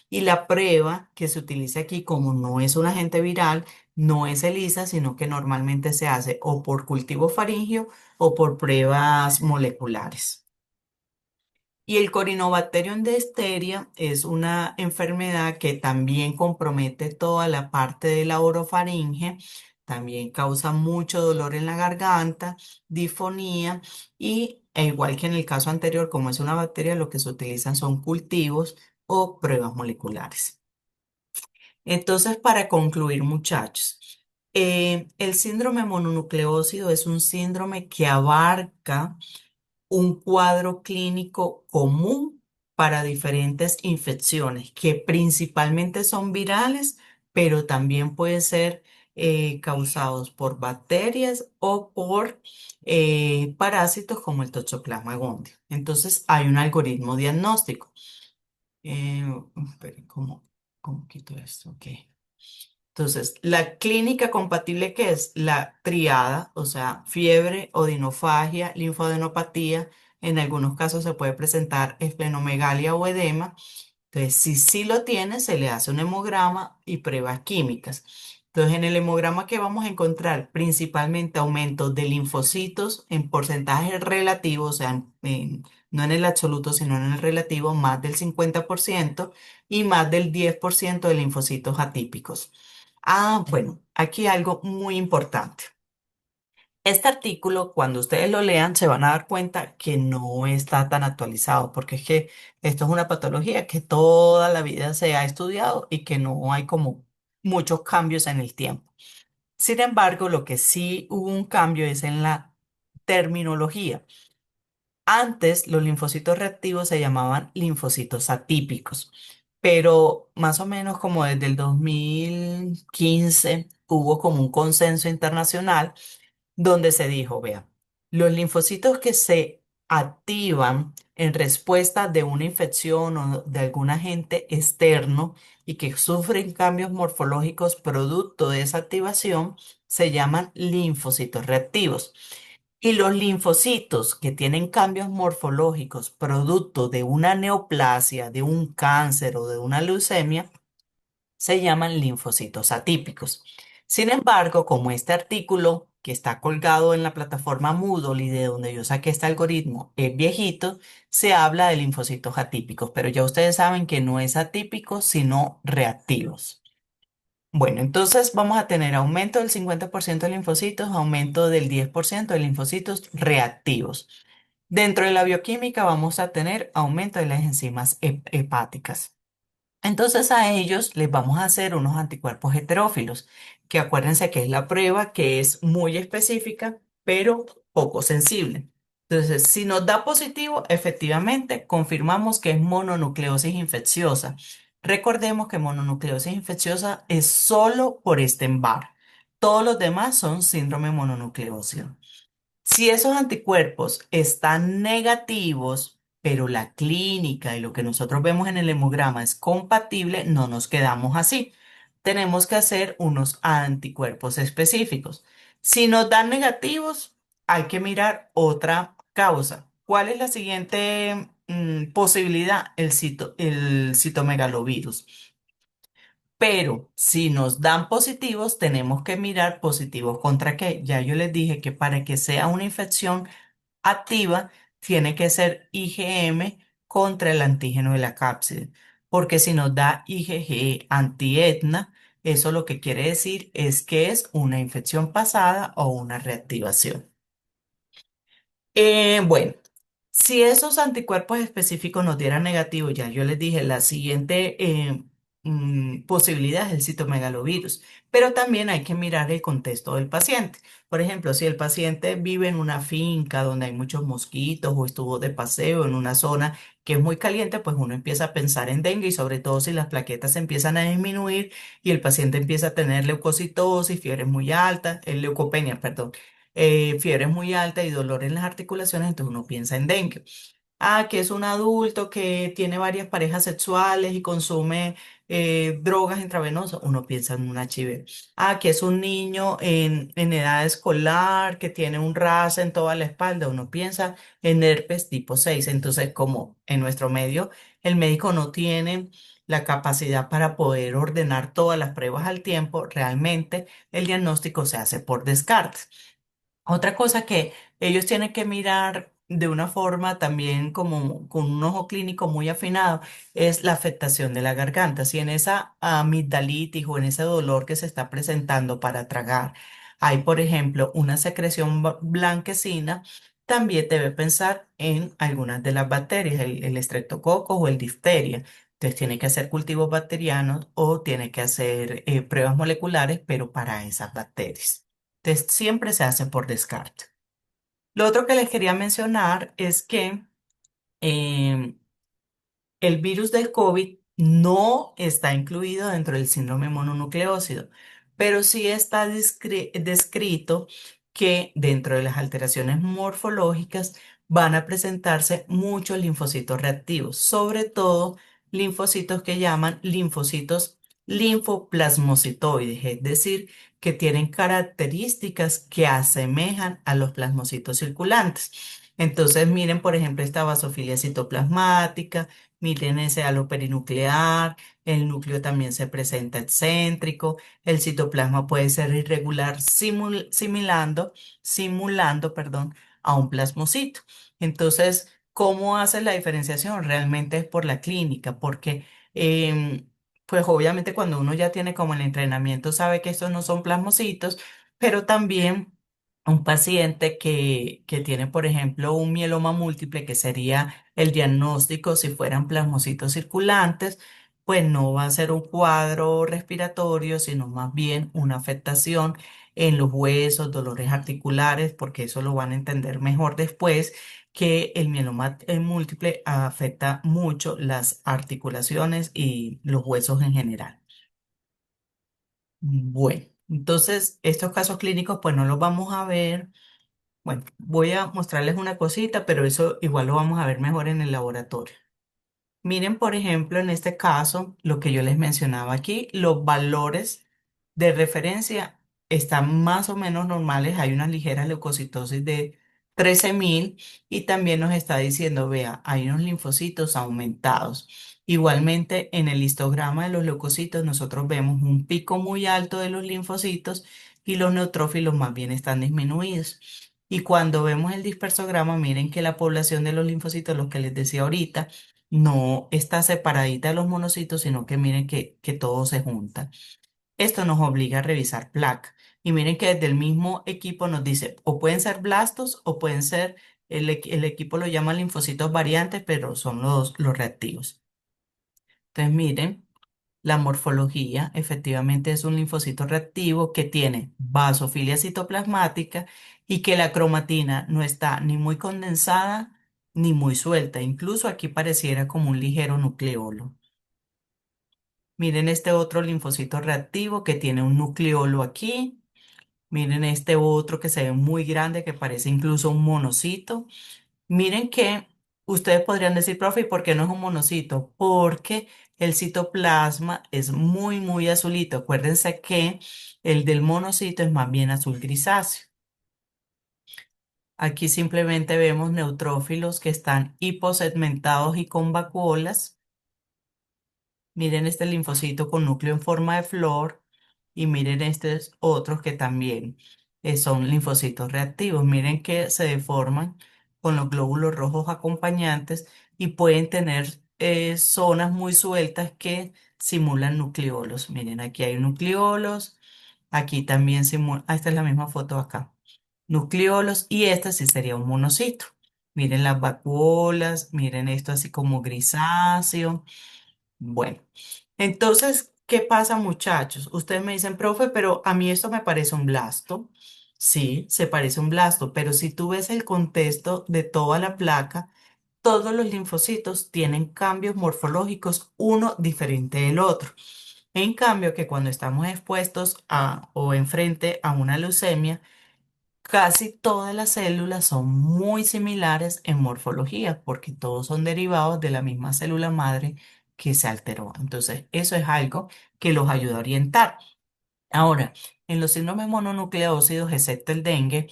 y la prueba que se utiliza aquí, como no es un agente viral, no es ELISA, sino que normalmente se hace o por cultivo faríngeo o por pruebas moleculares. Y el Corynebacterium difteria es una enfermedad que también compromete toda la parte de la orofaringe, también causa mucho dolor en la garganta, disfonía y, e igual que en el caso anterior, como es una bacteria, lo que se utilizan son cultivos o pruebas moleculares. Entonces, para concluir, muchachos, el síndrome mononucleósido es un síndrome que abarca un cuadro clínico común para diferentes infecciones que principalmente son virales, pero también pueden ser causados por bacterias o por parásitos como el Toxoplasma gondii. Entonces hay un algoritmo diagnóstico. Eh, espere, ¿cómo quito esto? Ok. Entonces, la clínica compatible que es la triada, o sea, fiebre, odinofagia, linfadenopatía, en algunos casos se puede presentar esplenomegalia o edema. Entonces, si sí lo tiene, se le hace un hemograma y pruebas químicas. Entonces, en el hemograma que vamos a encontrar principalmente aumento de linfocitos en porcentajes relativos, o sea, no en el absoluto, sino en el relativo, más del 50% y más del 10% de linfocitos atípicos. Ah, bueno, aquí algo muy importante. Este artículo, cuando ustedes lo lean, se van a dar cuenta que no está tan actualizado, porque es que esto es una patología que toda la vida se ha estudiado y que no hay como muchos cambios en el tiempo. Sin embargo, lo que sí hubo un cambio es en la terminología. Antes los linfocitos reactivos se llamaban linfocitos atípicos, pero más o menos como desde el 2015 hubo como un consenso internacional donde se dijo, vea, los linfocitos que se activan en respuesta de una infección o de algún agente externo y que sufren cambios morfológicos producto de esa activación se llaman linfocitos reactivos. Y los linfocitos que tienen cambios morfológicos producto de una neoplasia, de un cáncer o de una leucemia, se llaman linfocitos atípicos. Sin embargo, como este artículo que está colgado en la plataforma Moodle y de donde yo saqué este algoritmo es viejito, se habla de linfocitos atípicos, pero ya ustedes saben que no es atípicos, sino reactivos. Bueno, entonces vamos a tener aumento del 50% de linfocitos, aumento del 10% de linfocitos reactivos. Dentro de la bioquímica vamos a tener aumento de las enzimas hepáticas. Entonces a ellos les vamos a hacer unos anticuerpos heterófilos, que acuérdense que es la prueba que es muy específica, pero poco sensible. Entonces, si nos da positivo, efectivamente confirmamos que es mononucleosis infecciosa. Recordemos que mononucleosis infecciosa es solo por Epstein-Barr. Todos los demás son síndrome mononucleósido. Si esos anticuerpos están negativos, pero la clínica y lo que nosotros vemos en el hemograma es compatible, no nos quedamos así. Tenemos que hacer unos anticuerpos específicos. Si nos dan negativos, hay que mirar otra causa. ¿Cuál es la siguiente posibilidad? El citomegalovirus. Pero si nos dan positivos, tenemos que mirar positivos contra qué. Ya yo les dije que para que sea una infección activa, tiene que ser IgM contra el antígeno de la cápside. Porque si nos da IgG antietna, eso lo que quiere decir es que es una infección pasada o una reactivación. Bueno, si esos anticuerpos específicos nos dieran negativo, ya yo les dije, la siguiente posibilidad es el citomegalovirus, pero también hay que mirar el contexto del paciente. Por ejemplo, si el paciente vive en una finca donde hay muchos mosquitos o estuvo de paseo en una zona que es muy caliente, pues uno empieza a pensar en dengue y sobre todo si las plaquetas empiezan a disminuir y el paciente empieza a tener leucocitosis, fiebre muy alta, leucopenia, perdón, fiebre muy alta y dolor en las articulaciones, entonces uno piensa en dengue. Ah, que es un adulto que tiene varias parejas sexuales y consume drogas intravenosas, uno piensa en un HIV. Ah, que es un niño en edad escolar que tiene un ras en toda la espalda, uno piensa en herpes tipo 6. Entonces, como en nuestro medio el médico no tiene la capacidad para poder ordenar todas las pruebas al tiempo, realmente el diagnóstico se hace por descarte. Otra cosa que ellos tienen que mirar de una forma también como con un ojo clínico muy afinado es la afectación de la garganta. Si en esa amigdalitis o en ese dolor que se está presentando para tragar hay, por ejemplo, una secreción blanquecina, también debe pensar en algunas de las bacterias, el estreptococo o el difteria. Entonces tiene que hacer cultivos bacterianos o tiene que hacer pruebas moleculares, pero para esas bacterias. Entonces, siempre se hace por descarte. Lo otro que les quería mencionar es que em, el virus del COVID no está incluido dentro del síndrome mononucleósido, pero sí está descrito que dentro de las alteraciones morfológicas van a presentarse muchos linfocitos reactivos, sobre todo linfocitos que llaman linfocitos linfoplasmocitoides, es decir, que tienen características que asemejan a los plasmocitos circulantes. Entonces, miren, por ejemplo, esta basofilia citoplasmática, miren ese halo perinuclear, el núcleo también se presenta excéntrico, el citoplasma puede ser irregular simulando, perdón, a un plasmocito. Entonces, ¿cómo hace la diferenciación? Realmente es por la clínica, porque em, pues obviamente cuando uno ya tiene como el entrenamiento sabe que estos no son plasmocitos, pero también un paciente que tiene, por ejemplo, un mieloma múltiple, que sería el diagnóstico si fueran plasmocitos circulantes, pues no va a ser un cuadro respiratorio, sino más bien una afectación en los huesos, dolores articulares, porque eso lo van a entender mejor después, que el mieloma múltiple afecta mucho las articulaciones y los huesos en general. Bueno, entonces estos casos clínicos pues no los vamos a ver. Bueno, voy a mostrarles una cosita, pero eso igual lo vamos a ver mejor en el laboratorio. Miren, por ejemplo, en este caso, lo que yo les mencionaba aquí, los valores de referencia están más o menos normales. Hay una ligera leucocitosis de 13.000 y también nos está diciendo, vea, hay unos linfocitos aumentados. Igualmente, en el histograma de los leucocitos, nosotros vemos un pico muy alto de los linfocitos y los neutrófilos más bien están disminuidos. Y cuando vemos el dispersograma, miren que la población de los linfocitos, lo que les decía ahorita, no está separadita de los monocitos, sino que miren que todo se junta. Esto nos obliga a revisar placa. Y miren que desde el mismo equipo nos dice, o pueden ser blastos o pueden ser, el equipo lo llama linfocitos variantes, pero son los reactivos. Entonces miren, la morfología efectivamente es un linfocito reactivo que tiene basofilia citoplasmática y que la cromatina no está ni muy condensada ni muy suelta. Incluso aquí pareciera como un ligero nucleolo. Miren este otro linfocito reactivo que tiene un nucleolo aquí. Miren este otro que se ve muy grande, que parece incluso un monocito. Miren que ustedes podrían decir, profe, ¿y por qué no es un monocito? Porque el citoplasma es muy, muy azulito. Acuérdense que el del monocito es más bien azul grisáceo. Aquí simplemente vemos neutrófilos que están hiposegmentados y con vacuolas. Miren este linfocito con núcleo en forma de flor y miren estos otros que también son linfocitos reactivos. Miren que se deforman con los glóbulos rojos acompañantes y pueden tener zonas muy sueltas que simulan nucleolos. Miren, aquí hay nucleolos, aquí también simula, esta es la misma foto acá. Nucleolos y esta sí sería un monocito. Miren las vacuolas, miren esto así como grisáceo. Bueno, entonces, ¿qué pasa, muchachos? Ustedes me dicen, profe, pero a mí esto me parece un blasto. Sí, se parece un blasto, pero si tú ves el contexto de toda la placa, todos los linfocitos tienen cambios morfológicos, uno diferente del otro. En cambio, que cuando estamos expuestos a o enfrente a una leucemia, casi todas las células son muy similares en morfología porque todos son derivados de la misma célula madre que se alteró. Entonces, eso es algo que los ayuda a orientar. Ahora, en los síndromes mononucleósidos, excepto el dengue,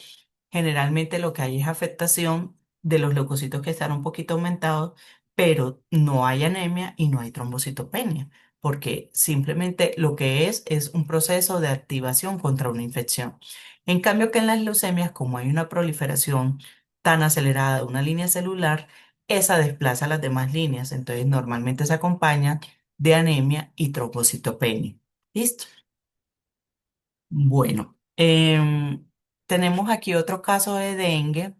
generalmente lo que hay es afectación de los leucocitos que están un poquito aumentados, pero no hay anemia y no hay trombocitopenia, porque simplemente lo que es un proceso de activación contra una infección. En cambio que en las leucemias, como hay una proliferación tan acelerada de una línea celular, esa desplaza las demás líneas, entonces normalmente se acompaña de anemia y trombocitopenia. ¿Listo? Bueno, tenemos aquí otro caso de dengue.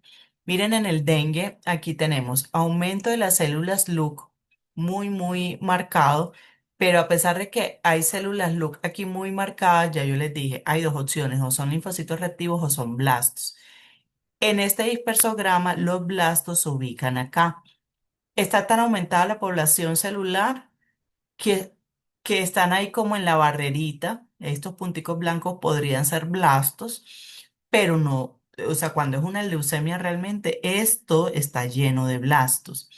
Miren, en el dengue, aquí tenemos aumento de las células LUC muy, muy marcado, pero a pesar de que hay células LUC aquí muy marcadas, ya yo les dije, hay dos opciones, o son linfocitos reactivos o son blastos. En este dispersograma, los blastos se ubican acá. Está tan aumentada la población celular que, que están ahí como en la barrerita. Estos punticos blancos podrían ser blastos, pero no, o sea, cuando es una leucemia realmente, esto está lleno de blastos.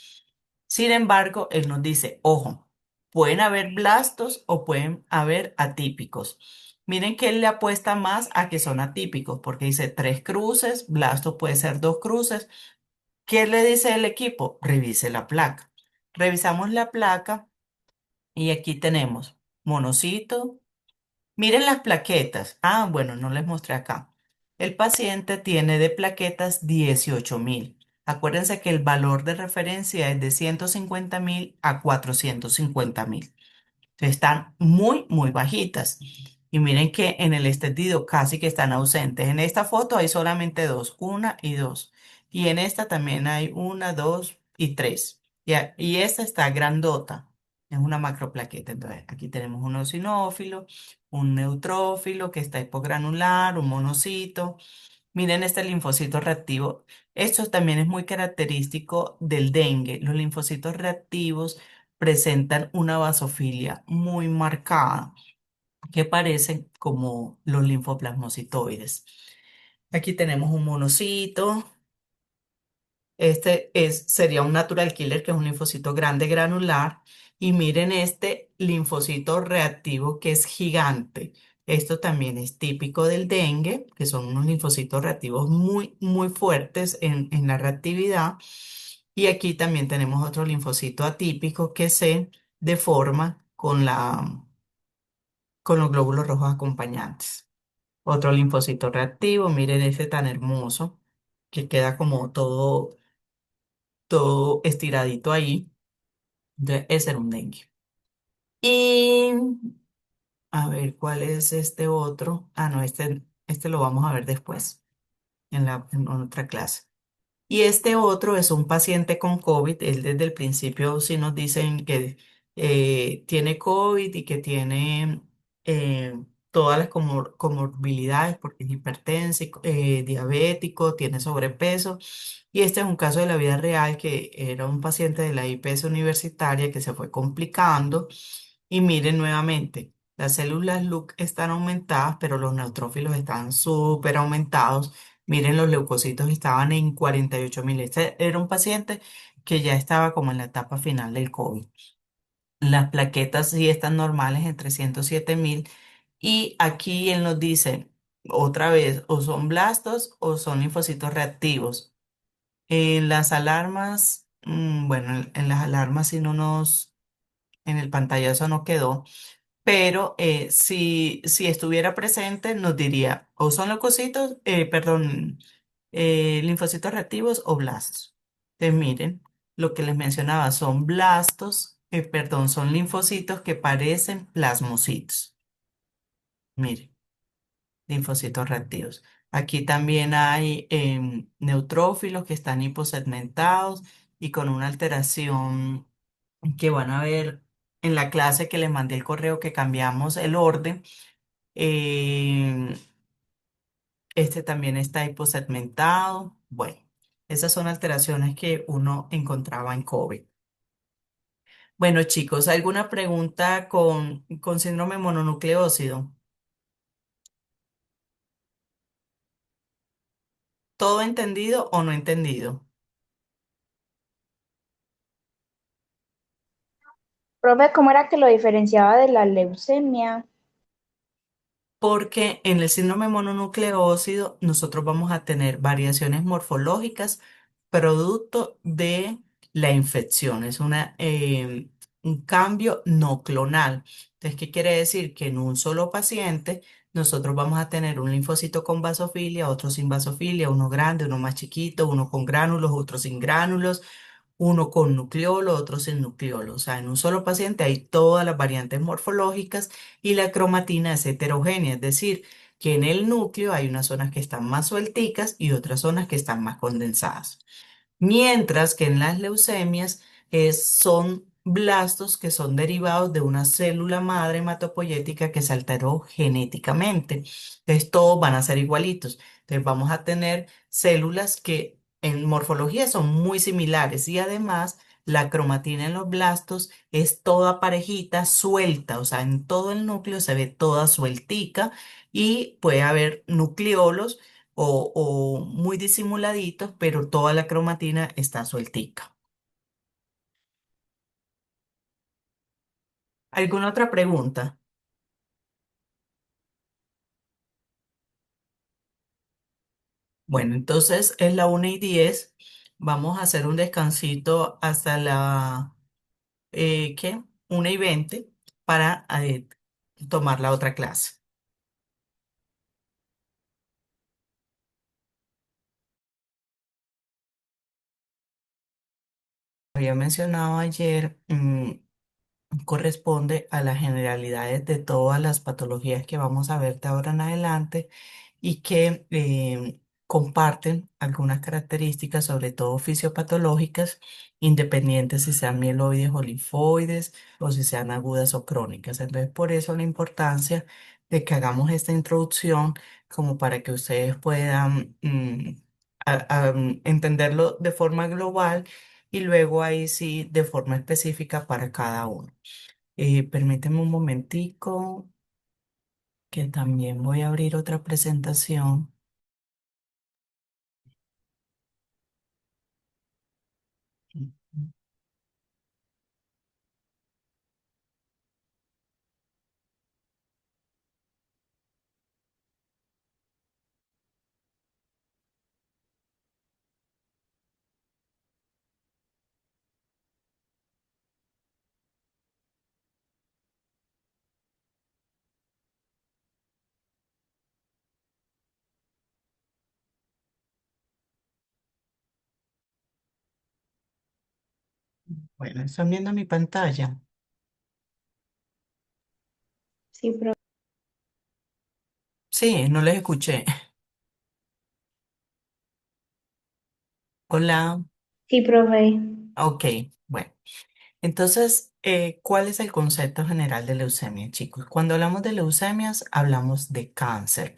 Sin embargo, él nos dice, ojo, pueden haber blastos o pueden haber atípicos. Miren que él le apuesta más a que son atípicos, porque dice tres cruces, blastos puede ser dos cruces. ¿Qué le dice el equipo? Revise la placa. Revisamos la placa y aquí tenemos monocito. Miren las plaquetas. Ah, bueno, no les mostré acá. El paciente tiene de plaquetas 18.000. Acuérdense que el valor de referencia es de 150.000 a 450.000. Están muy, muy bajitas. Y miren que en el extendido casi que están ausentes. En esta foto hay solamente dos, una y dos. Y en esta también hay una, dos y tres. Y esta está grandota. Es una macroplaqueta. Entonces, aquí tenemos un eosinófilo, un neutrófilo que está hipogranular, un monocito. Miren este linfocito reactivo. Esto también es muy característico del dengue. Los linfocitos reactivos presentan una basofilia muy marcada, que parecen como los linfoplasmocitoides. Aquí tenemos un monocito. Sería un natural killer, que es un linfocito grande granular. Y miren este linfocito reactivo que es gigante. Esto también es típico del dengue, que son unos linfocitos reactivos muy, muy fuertes en la reactividad. Y aquí también tenemos otro linfocito atípico que se deforma con los glóbulos rojos acompañantes. Otro linfocito reactivo, miren ese tan hermoso, que queda como todo estiradito ahí. Ese era un dengue. Y a ver, ¿cuál es este otro? Ah, no, este lo vamos a ver después, en otra clase. Y este otro es un paciente con COVID. Él desde el principio sí nos dicen que tiene COVID y que tiene todas las comorbilidades, porque es hipertenso, diabético, tiene sobrepeso. Y este es un caso de la vida real, que era un paciente de la IPS universitaria que se fue complicando. Y miren nuevamente, las células LUC están aumentadas, pero los neutrófilos están súper aumentados. Miren, los leucocitos estaban en 48.000. Este era un paciente que ya estaba como en la etapa final del COVID. Las plaquetas sí están normales en 307.000. Y aquí él nos dice, otra vez, o son blastos o son linfocitos reactivos. En las alarmas, bueno, en las alarmas sí no en el pantallazo no quedó, pero si estuviera presente nos diría, o son leucocitos, perdón, linfocitos reactivos o blastos. Entonces miren, lo que les mencionaba son blastos, perdón, son linfocitos que parecen plasmocitos. Miren, linfocitos reactivos. Aquí también hay neutrófilos que están hiposegmentados y con una alteración que van a ver en la clase que les mandé el correo, que cambiamos el orden. eh, este también está hiposegmentado. Bueno, esas son alteraciones que uno encontraba en COVID. Bueno, chicos, ¿alguna pregunta con síndrome mononucleósido? ¿Todo entendido o no entendido? Profe, ¿cómo era que lo diferenciaba de la leucemia? Porque en el síndrome mononucleósido nosotros vamos a tener variaciones morfológicas producto de la infección. Es un cambio no clonal. Entonces, ¿qué quiere decir? Que en un solo paciente nosotros vamos a tener un linfocito con basofilia, otro sin basofilia, uno grande, uno más chiquito, uno con gránulos, otro sin gránulos, uno con nucleolo, otro sin nucleolo. O sea, en un solo paciente hay todas las variantes morfológicas y la cromatina es heterogénea, es decir, que en el núcleo hay unas zonas que están más suelticas y otras zonas que están más condensadas. Mientras que en las leucemias son blastos que son derivados de una célula madre hematopoyética que se alteró genéticamente. Entonces todos van a ser igualitos. Entonces vamos a tener células que en morfología son muy similares y además La cromatina en los blastos es toda parejita, suelta, o sea, en todo el núcleo se ve toda sueltica y puede haber nucleolos o muy disimuladitos, pero toda la cromatina está sueltica. ¿Alguna otra pregunta? Bueno, entonces es la 1:10. Vamos a hacer un descansito hasta la, ¿qué? 1:20 para tomar la otra clase. Había mencionado ayer, corresponde a las generalidades de todas las patologías que vamos a ver de ahora en adelante y que comparten algunas características, sobre todo fisiopatológicas, independientes si sean mieloides o linfoides o si sean agudas o crónicas. Entonces, por eso la importancia de que hagamos esta introducción como para que ustedes puedan entenderlo de forma global y luego ahí sí de forma específica para cada uno. Permíteme un momentico que también voy a abrir otra presentación. Bueno, están viendo mi pantalla. Sí, Sí, no les escuché. Hola. sí, profe. Ok, bueno. Entonces, ¿cuál es el concepto general de leucemia, chicos? Cuando hablamos de leucemias, hablamos de cáncer.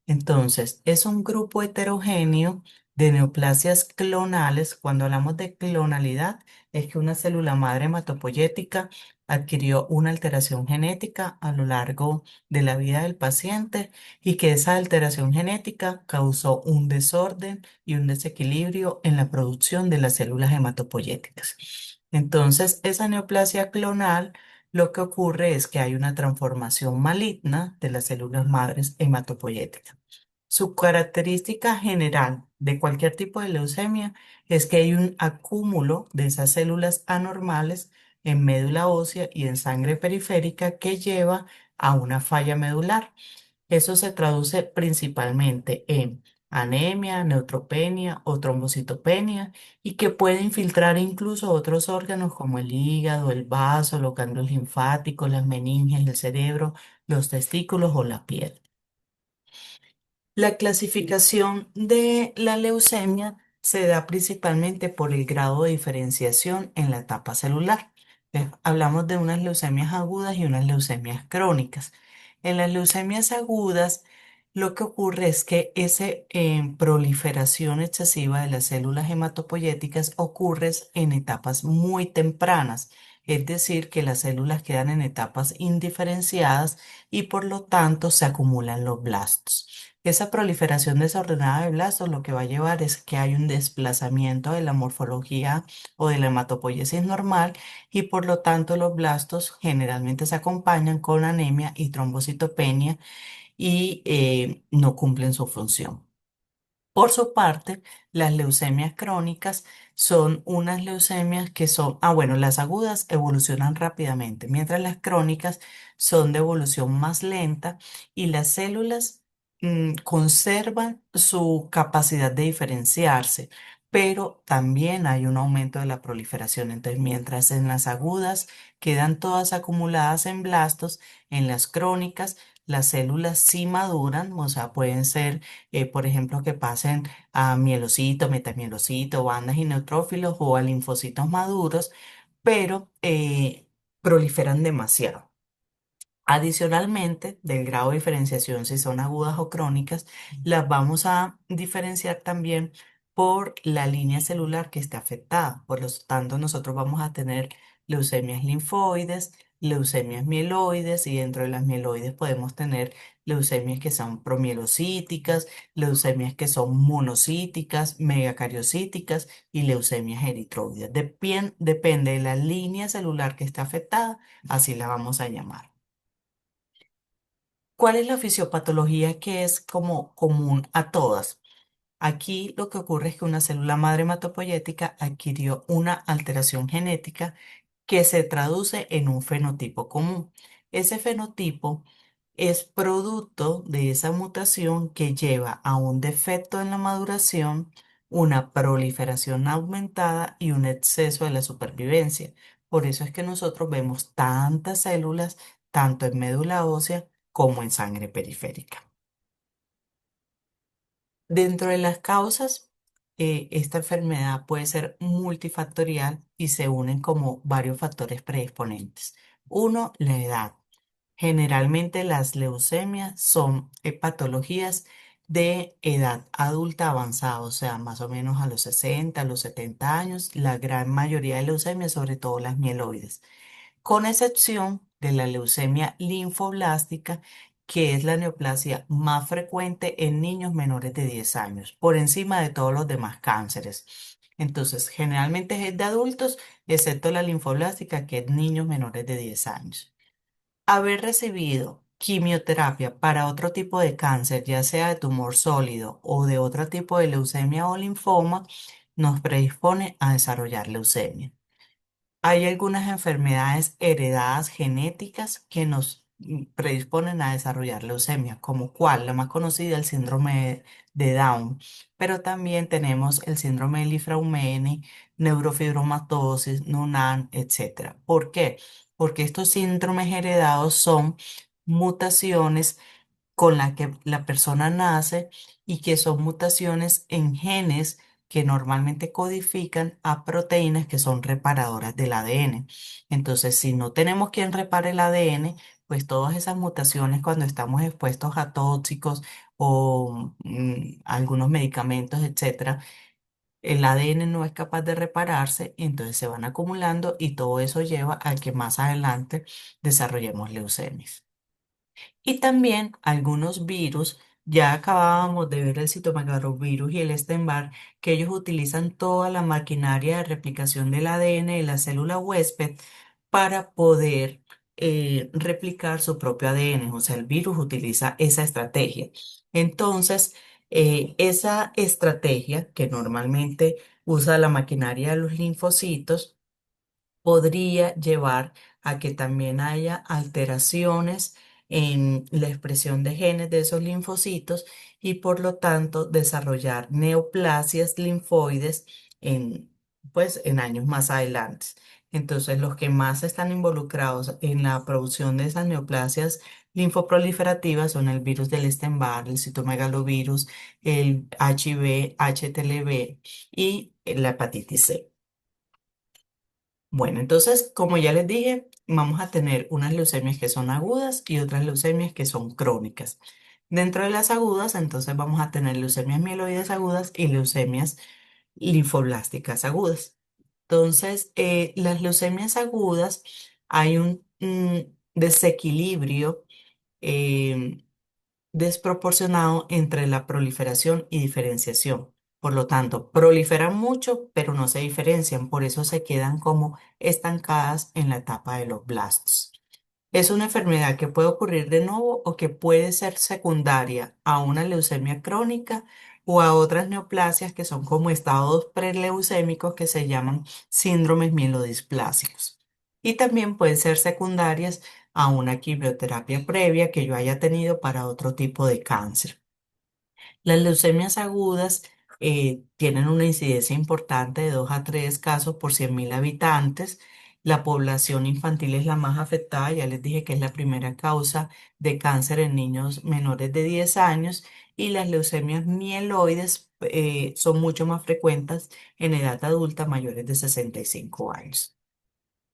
Entonces, es un grupo heterogéneo de neoplasias clonales. Cuando hablamos de clonalidad, es que una célula madre hematopoyética adquirió una alteración genética a lo largo de la vida del paciente y que esa alteración genética causó un desorden y un desequilibrio en la producción de las células hematopoyéticas. Entonces, esa neoplasia clonal lo que ocurre es que hay una transformación maligna de las células madres hematopoyéticas. Su característica general de cualquier tipo de leucemia es que hay un acúmulo de esas células anormales en médula ósea y en sangre periférica que lleva a una falla medular. Eso se traduce principalmente en anemia, neutropenia o trombocitopenia y que puede infiltrar incluso otros órganos como el hígado, el vaso, los ganglios linfáticos, las meninges, el cerebro, los testículos o la piel. La clasificación de la leucemia se da principalmente por el grado de diferenciación en la etapa celular. Hablamos de unas leucemias agudas y unas leucemias crónicas. En las leucemias agudas, lo que ocurre es que esa proliferación excesiva de las células hematopoyéticas ocurre en etapas muy tempranas, es decir, que las células quedan en etapas indiferenciadas y por lo tanto se acumulan los blastos. Esa proliferación desordenada de blastos lo que va a llevar es que hay un desplazamiento de la morfología o de la hematopoiesis normal y por lo tanto los blastos generalmente se acompañan con anemia y trombocitopenia y no cumplen su función. Por su parte, las leucemias crónicas son unas leucemias que son, bueno, las agudas evolucionan rápidamente, mientras las crónicas son de evolución más lenta y las células conservan su capacidad de diferenciarse, pero también hay un aumento de la proliferación. Entonces, mientras en las agudas quedan todas acumuladas en blastos, en las crónicas las células sí maduran, o sea, pueden ser por ejemplo, que pasen a mielocito, metamielocito, bandas y neutrófilos o a linfocitos maduros, pero proliferan demasiado. Adicionalmente, del grado de diferenciación, si son agudas o crónicas, las vamos a diferenciar también por la línea celular que esté afectada. Por lo tanto, nosotros vamos a tener leucemias linfoides, leucemias mieloides y dentro de las mieloides podemos tener leucemias que son promielocíticas, leucemias que son monocíticas, megacariocíticas y leucemias eritroides. Depende de la línea celular que esté afectada, así la vamos a llamar. ¿Cuál es la fisiopatología que es como común a todas? Aquí lo que ocurre es que una célula madre hematopoyética adquirió una alteración genética que se traduce en un fenotipo común. Ese fenotipo es producto de esa mutación que lleva a un defecto en la maduración, una proliferación aumentada y un exceso de la supervivencia. Por eso es que nosotros vemos tantas células, tanto en médula ósea como en sangre periférica. Dentro de las causas, esta enfermedad puede ser multifactorial y se unen como varios factores predisponentes. Uno, la edad. Generalmente las leucemias son patologías de edad adulta avanzada, o sea, más o menos a los 60, a los 70 años, la gran mayoría de leucemias, sobre todo las mieloides, con excepción de la leucemia linfoblástica, que es la neoplasia más frecuente en niños menores de 10 años, por encima de todos los demás cánceres. Entonces, generalmente es de adultos, excepto la linfoblástica, que es niños menores de 10 años. Haber recibido quimioterapia para otro tipo de cáncer, ya sea de tumor sólido o de otro tipo de leucemia o linfoma, nos predispone a desarrollar leucemia. Hay algunas enfermedades heredadas genéticas que nos predisponen a desarrollar leucemia, como cuál, la más conocida, el síndrome de Down, pero también tenemos el síndrome de Lifraumeni, neurofibromatosis, Noonan, etcétera. ¿Por qué? Porque estos síndromes heredados son mutaciones con la que la persona nace y que son mutaciones en genes que normalmente codifican a proteínas que son reparadoras del ADN. Entonces, si no tenemos quien repare el ADN, pues todas esas mutaciones cuando estamos expuestos a tóxicos o algunos medicamentos, etcétera, el ADN no es capaz de repararse, entonces se van acumulando y todo eso lleva a que más adelante desarrollemos leucemias. Y también algunos virus, ya acabábamos de ver el citomegalovirus y el Epstein-Barr, que ellos utilizan toda la maquinaria de replicación del ADN de la célula huésped para poder replicar su propio ADN. O sea, el virus utiliza esa estrategia. Entonces, esa estrategia que normalmente usa la maquinaria de los linfocitos, podría llevar a que también haya alteraciones en la expresión de genes de esos linfocitos y por lo tanto desarrollar neoplasias linfoides en, pues, en años más adelante. Entonces, los que más están involucrados en la producción de esas neoplasias linfoproliferativas son el virus del Epstein-Barr, el citomegalovirus, el HIV, HTLV y la hepatitis C. Bueno, entonces, como ya les dije, vamos a tener unas leucemias que son agudas y otras leucemias que son crónicas. Dentro de las agudas, entonces vamos a tener leucemias mieloides agudas y leucemias linfoblásticas agudas. Entonces, las leucemias agudas, hay un desequilibrio em, desproporcionado entre la proliferación y diferenciación. Por lo tanto, proliferan mucho, pero no se diferencian, por eso se quedan como estancadas en la etapa de los blastos. Es una enfermedad que puede ocurrir de nuevo o que puede ser secundaria a una leucemia crónica o a otras neoplasias que son como estados preleucémicos que se llaman síndromes mielodisplásicos. Y también pueden ser secundarias a una quimioterapia previa que yo haya tenido para otro tipo de cáncer. Las leucemias agudas tienen una incidencia importante de 2 a 3 casos por 100.000 habitantes. La población infantil es la más afectada, ya les dije que es la primera causa de cáncer en niños menores de 10 años y las leucemias mieloides son mucho más frecuentes en edad adulta mayores de 65 años.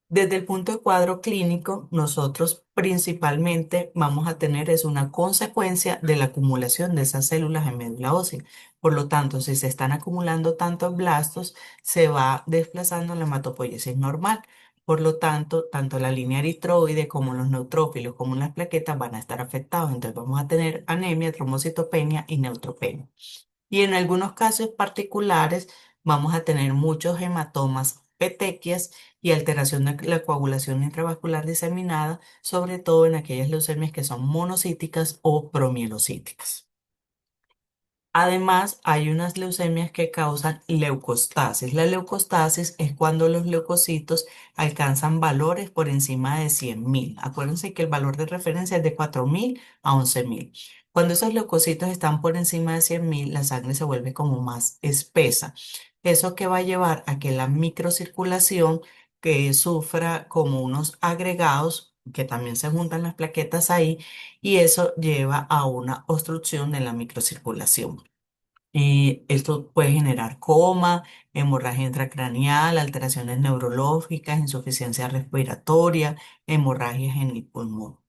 Desde el punto de cuadro clínico, nosotros principalmente vamos a tener es una consecuencia de la acumulación de esas células en médula ósea. Por lo tanto, si se están acumulando tantos blastos, se va desplazando la hematopoiesis normal. Por lo tanto, tanto la línea eritroide como los neutrófilos como las plaquetas van a estar afectados. Entonces vamos a tener anemia, trombocitopenia y neutropenia. Y en algunos casos particulares vamos a tener muchos hematomas, petequias y alteración de la coagulación intravascular diseminada, sobre todo en aquellas leucemias que son monocíticas o promielocíticas. Además, hay unas leucemias que causan leucostasis. La leucostasis es cuando los leucocitos alcanzan valores por encima de 100.000. Acuérdense que el valor de referencia es de 4.000 a 11.000. Cuando esos leucocitos están por encima de 100.000, la sangre se vuelve como más espesa. Eso que va a llevar a que la microcirculación que sufra como unos agregados, que también se juntan las plaquetas ahí, y eso lleva a una obstrucción de la microcirculación. Y esto puede generar coma, hemorragia intracraneal, alteraciones neurológicas, insuficiencia respiratoria, hemorragias en el pulmón.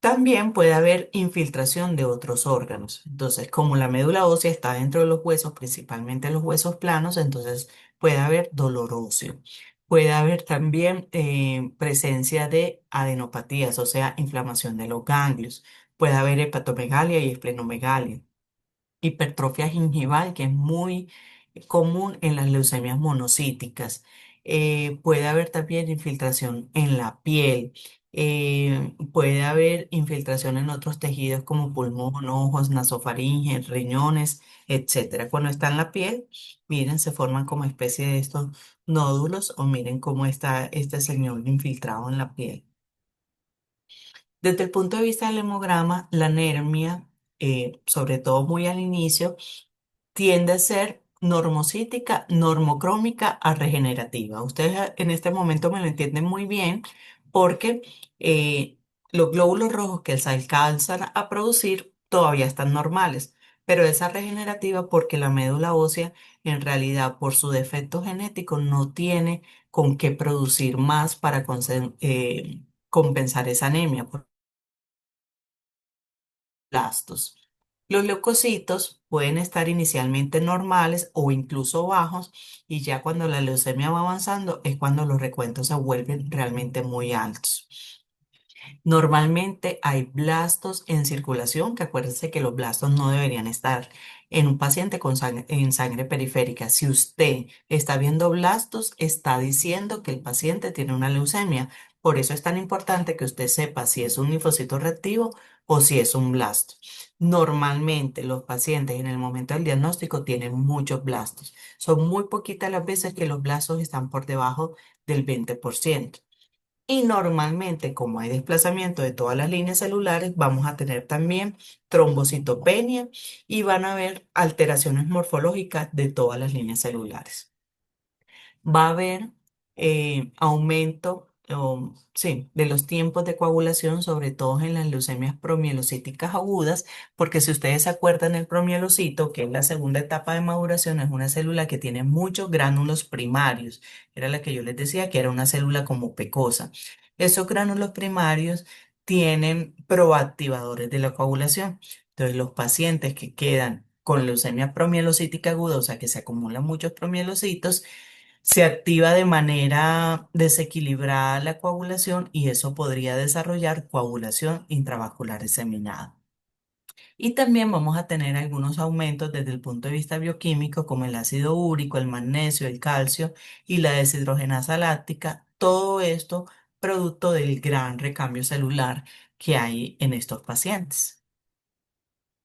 También puede haber infiltración de otros órganos. Entonces, como la médula ósea está dentro de los huesos, principalmente los huesos planos, entonces puede haber dolor óseo. Puede haber también presencia de adenopatías, o sea, inflamación de los ganglios. Puede haber hepatomegalia y esplenomegalia, hipertrofia gingival, que es muy común en las leucemias monocíticas. Puede haber también infiltración en la piel. Puede haber infiltración en otros tejidos como pulmón, ojos, nasofaringe, riñones, etcétera. Cuando está en la piel, miren, se forman como especie de estos nódulos o miren cómo está este señor infiltrado en la piel. Desde el punto de vista del hemograma, la anemia, sobre todo muy al inicio, tiende a ser normocítica, normocrómica a regenerativa. Ustedes en este momento me lo entienden muy bien porque eh, los glóbulos rojos que se alcanzan a producir todavía están normales, pero esa regenerativa porque la médula ósea en realidad por su defecto genético no tiene con qué producir más para compensar esa anemia blastos. Los leucocitos pueden estar inicialmente normales o incluso bajos y ya cuando la leucemia va avanzando es cuando los recuentos se vuelven realmente muy altos. Normalmente hay blastos en circulación, que acuérdense que los blastos no deberían estar en un paciente con en sangre periférica. Si usted está viendo blastos, está diciendo que el paciente tiene una leucemia. Por eso es tan importante que usted sepa si es un linfocito reactivo o si es un blasto. Normalmente los pacientes en el momento del diagnóstico tienen muchos blastos. Son muy poquitas las veces que los blastos están por debajo del 20%. Y normalmente, como hay desplazamiento de todas las líneas celulares, vamos a tener también trombocitopenia y van a haber alteraciones morfológicas de todas las líneas celulares. Va a haber aumento, sí, de los tiempos de coagulación, sobre todo en las leucemias promielocíticas agudas, porque si ustedes se acuerdan, el promielocito, que es la segunda etapa de maduración, es una célula que tiene muchos gránulos primarios. Era la que yo les decía que era una célula como pecosa. Esos gránulos primarios tienen proactivadores de la coagulación. Entonces, los pacientes que quedan con leucemia promielocítica aguda, o sea, que se acumulan muchos promielocitos, se activa de manera desequilibrada la coagulación y eso podría desarrollar coagulación intravascular diseminada. Y también vamos a tener algunos aumentos desde el punto de vista bioquímico, como el ácido úrico, el magnesio, el calcio y la deshidrogenasa láctica. Todo esto producto del gran recambio celular que hay en estos pacientes.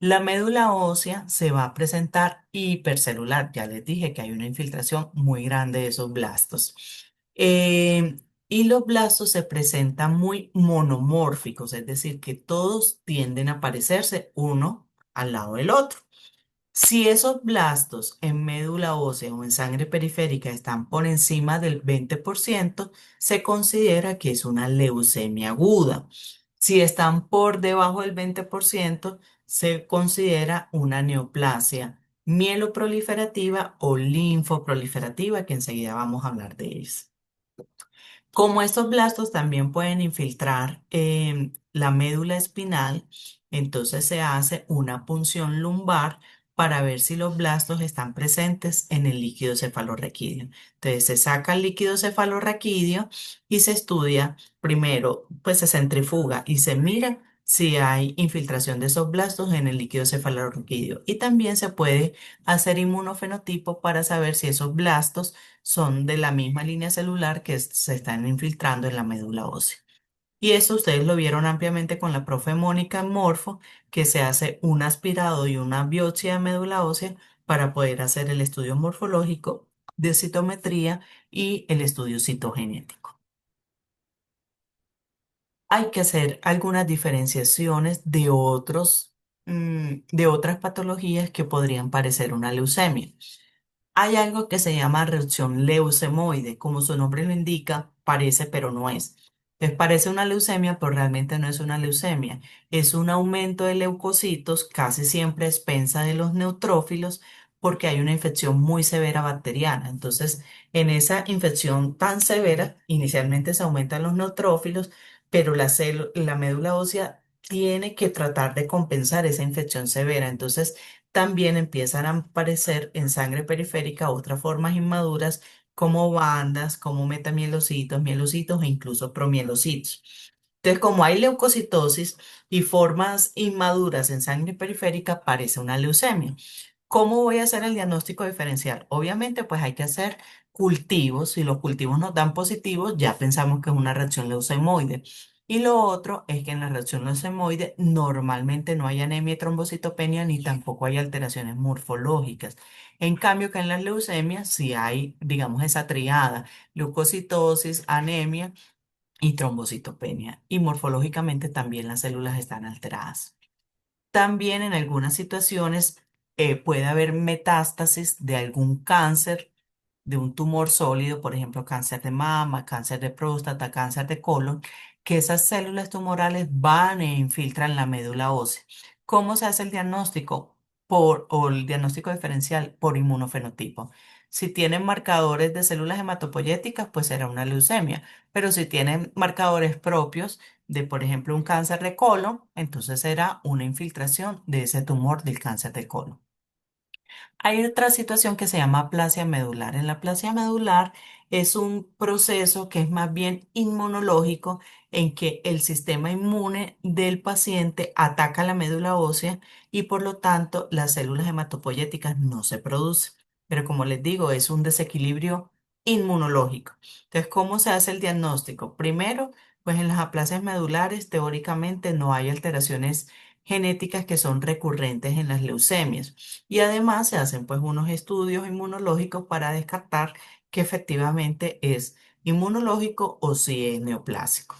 La médula ósea se va a presentar hipercelular. Ya les dije que hay una infiltración muy grande de esos blastos. Eh, y los blastos se presentan muy monomórficos, es decir, que todos tienden a parecerse uno al lado del otro. Si esos blastos en médula ósea o en sangre periférica están por encima del 20%, se considera que es una leucemia aguda. Si están por debajo del 20%, se considera una neoplasia mieloproliferativa o linfoproliferativa, que enseguida vamos a hablar de ellos. Como estos blastos también pueden infiltrar la médula espinal, entonces se hace una punción lumbar para ver si los blastos están presentes en el líquido cefalorraquídeo. Entonces se saca el líquido cefalorraquídeo y se estudia primero, pues se centrifuga y se mira si hay infiltración de esos blastos en el líquido cefalorraquídeo. Y también se puede hacer inmunofenotipo para saber si esos blastos son de la misma línea celular que se están infiltrando en la médula ósea. Y eso ustedes lo vieron ampliamente con la profe Mónica en Morfo, que se hace un aspirado y una biopsia de médula ósea para poder hacer el estudio morfológico de citometría y el estudio citogenético. Hay que hacer algunas diferenciaciones de otras patologías que podrían parecer una leucemia. Hay algo que se llama reacción leucemoide, como su nombre lo indica, parece pero no es. Les parece una leucemia, pero realmente no es una leucemia. Es un aumento de leucocitos, casi siempre a expensa de los neutrófilos, porque hay una infección muy severa bacteriana. Entonces, en esa infección tan severa, inicialmente se aumentan los neutrófilos, pero la médula ósea tiene que tratar de compensar esa infección severa. Entonces, también empiezan a aparecer en sangre periférica otras formas inmaduras como bandas, como metamielocitos, mielocitos e incluso promielocitos. Entonces, como hay leucocitosis y formas inmaduras en sangre periférica, parece una leucemia. ¿Cómo voy a hacer el diagnóstico diferencial? Obviamente, pues hay que hacer cultivos. Si los cultivos nos dan positivos, ya pensamos que es una reacción leucemoide. Y lo otro es que en la reacción leucemoide normalmente no hay anemia y trombocitopenia ni tampoco hay alteraciones morfológicas. En cambio, que en las leucemias sí hay, digamos, esa triada, leucocitosis, anemia y trombocitopenia. Y morfológicamente también las células están alteradas. También en algunas situaciones puede haber metástasis de algún cáncer, de un tumor sólido, por ejemplo, cáncer de mama, cáncer de próstata, cáncer de colon, que esas células tumorales van e infiltran la médula ósea. ¿Cómo se hace el diagnóstico? O el diagnóstico diferencial por inmunofenotipo. Si tienen marcadores de células hematopoyéticas, pues será una leucemia, pero si tienen marcadores propios, de, por ejemplo, un cáncer de colon, entonces será una infiltración de ese tumor del cáncer de colon. Hay otra situación que se llama aplasia medular. En la aplasia medular es un proceso que es más bien inmunológico en que el sistema inmune del paciente ataca la médula ósea y por lo tanto las células hematopoyéticas no se producen. Pero como les digo, es un desequilibrio inmunológico. Entonces, ¿cómo se hace el diagnóstico? Primero, pues en las aplasias medulares teóricamente no hay alteraciones genéticas que son recurrentes en las leucemias. Y además se hacen pues unos estudios inmunológicos para descartar que efectivamente es inmunológico o si es neoplásico.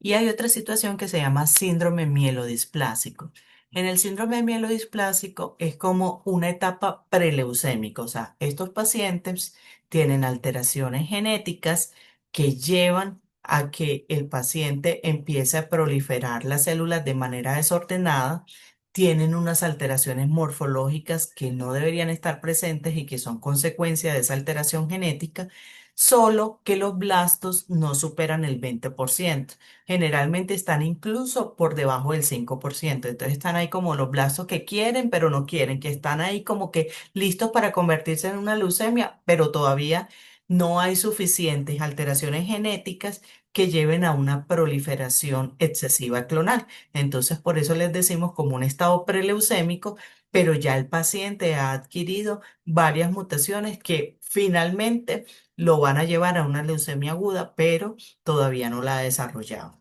Y hay otra situación que se llama síndrome mielodisplásico. En el síndrome mielodisplásico es como una etapa preleucémica, o sea, estos pacientes tienen alteraciones genéticas que llevan a que el paciente empiece a proliferar las células de manera desordenada, tienen unas alteraciones morfológicas que no deberían estar presentes y que son consecuencia de esa alteración genética, solo que los blastos no superan el 20%. Generalmente están incluso por debajo del 5%. Entonces están ahí como los blastos que quieren, pero no quieren, que están ahí como que listos para convertirse en una leucemia, pero todavía no hay suficientes alteraciones genéticas que lleven a una proliferación excesiva clonal. Entonces, por eso les decimos como un estado preleucémico, pero ya el paciente ha adquirido varias mutaciones que finalmente lo van a llevar a una leucemia aguda, pero todavía no la ha desarrollado.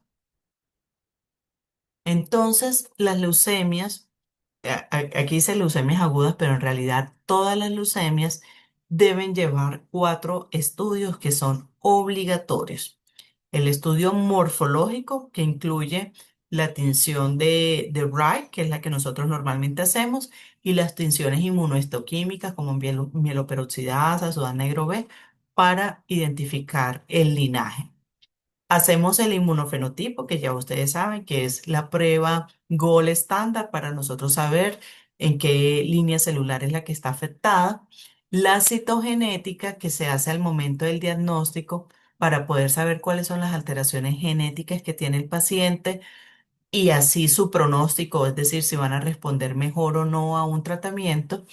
Entonces, las leucemias, aquí dice leucemias agudas, pero en realidad todas las leucemias deben llevar 4 estudios que son obligatorios. El estudio morfológico, que incluye la tinción de Wright, que es la que nosotros normalmente hacemos, y las tinciones inmunohistoquímicas como mieloperoxidasa, Sudán negro B, para identificar el linaje. Hacemos el inmunofenotipo, que ya ustedes saben que es la prueba gol estándar para nosotros saber en qué línea celular es la que está afectada. La citogenética que se hace al momento del diagnóstico para poder saber cuáles son las alteraciones genéticas que tiene el paciente y así su pronóstico, es decir, si van a responder mejor o no a un tratamiento,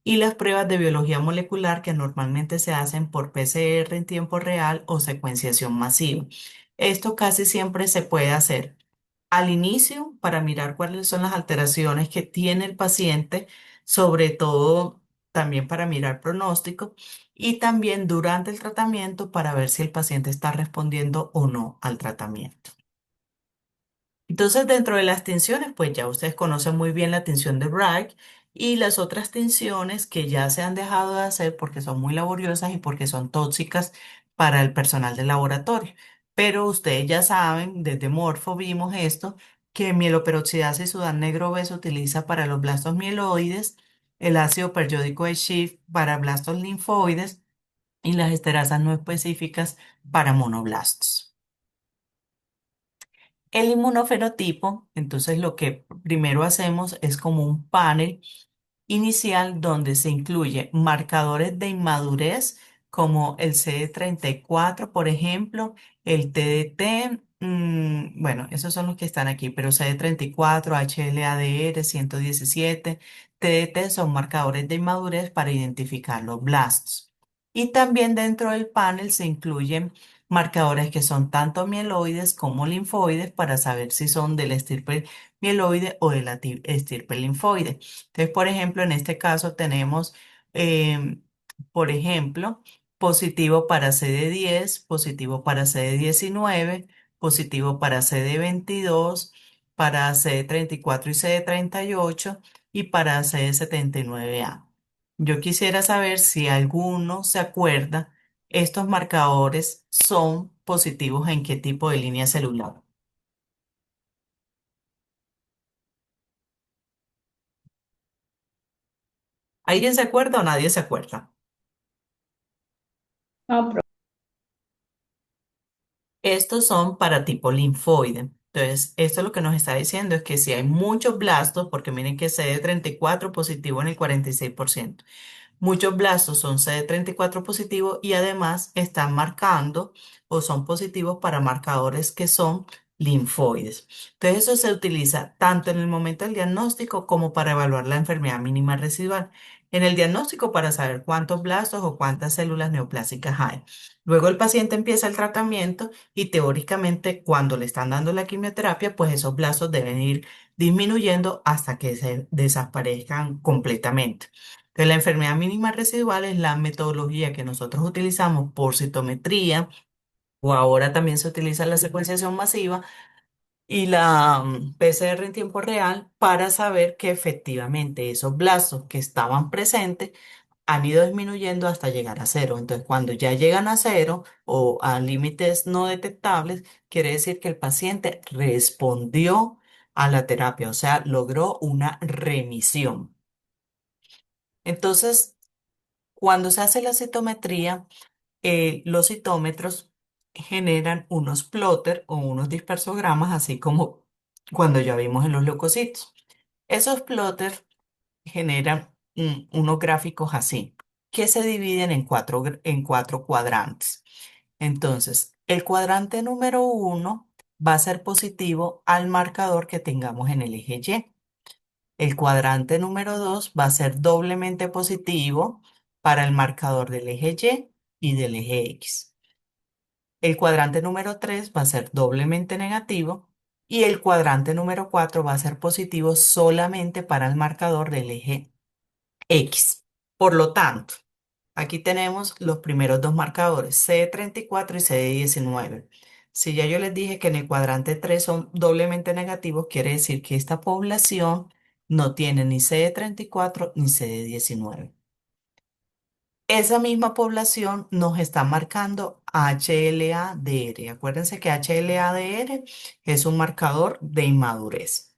y las pruebas de biología molecular que normalmente se hacen por PCR en tiempo real o secuenciación masiva. Esto casi siempre se puede hacer al inicio para mirar cuáles son las alteraciones que tiene el paciente, sobre todo también para mirar pronóstico, y también durante el tratamiento para ver si el paciente está respondiendo o no al tratamiento. Entonces, dentro de las tinciones, pues ya ustedes conocen muy bien la tinción de Bragg y las otras tinciones que ya se han dejado de hacer porque son muy laboriosas y porque son tóxicas para el personal de laboratorio. Pero ustedes ya saben, desde Morfo vimos esto, que mieloperoxidasa y sudán negro B se utiliza para los blastos mieloides, el ácido periódico de Schiff para blastos linfoides y las esterasas no específicas para monoblastos. El inmunofenotipo, entonces lo que primero hacemos es como un panel inicial donde se incluye marcadores de inmadurez como el CD34, por ejemplo, el TDT, bueno, esos son los que están aquí, pero CD34, HLA-DR 117, TDT son marcadores de inmadurez para identificar los blastos. Y también dentro del panel se incluyen marcadores que son tanto mieloides como linfoides para saber si son del estirpe mieloide o de la estirpe linfoide. Entonces, por ejemplo, en este caso tenemos, em, por ejemplo, positivo para CD10, positivo para CD19, positivo para CD22, para CD34 y CD38 y para CD79A. Yo quisiera saber si alguno se acuerda, estos marcadores son positivos en qué tipo de línea celular. ¿Alguien se acuerda o nadie se acuerda? No, Estos son para tipo linfoide. Entonces, esto lo que nos está diciendo es que si hay muchos blastos, porque miren que CD34 positivo en el 46%. Muchos blastos son CD34 positivos y además están marcando o son positivos para marcadores que son linfoides. Entonces eso se utiliza tanto en el momento del diagnóstico como para evaluar la enfermedad mínima residual. En el diagnóstico para saber cuántos blastos o cuántas células neoplásicas hay. Luego el paciente empieza el tratamiento y teóricamente cuando le están dando la quimioterapia, pues esos blastos deben ir disminuyendo hasta que se desaparezcan completamente. Entonces, la enfermedad mínima residual es la metodología que nosotros utilizamos por citometría o ahora también se utiliza la secuenciación masiva y la PCR en tiempo real para saber que efectivamente esos blastos que estaban presentes han ido disminuyendo hasta llegar a cero. Entonces, cuando ya llegan a cero o a límites no detectables, quiere decir que el paciente respondió a la terapia, o sea, logró una remisión. Entonces, cuando se hace la citometría, los citómetros generan unos plotter o unos dispersogramas, así como cuando ya vimos en los leucocitos. Esos plotters generan unos gráficos así, que se dividen en en cuatro cuadrantes. Entonces, el cuadrante número uno va a ser positivo al marcador que tengamos en el eje Y. El cuadrante número 2 va a ser doblemente positivo para el marcador del eje Y y del eje X. El cuadrante número 3 va a ser doblemente negativo y el cuadrante número 4 va a ser positivo solamente para el marcador del eje X. Por lo tanto, aquí tenemos los primeros dos marcadores, CD34 y CD19. Si ya yo les dije que en el cuadrante 3 son doblemente negativos, quiere decir que esta población no tiene ni CD34 ni CD19. Esa misma población nos está marcando HLA-DR. Acuérdense que HLA-DR es un marcador de inmadurez.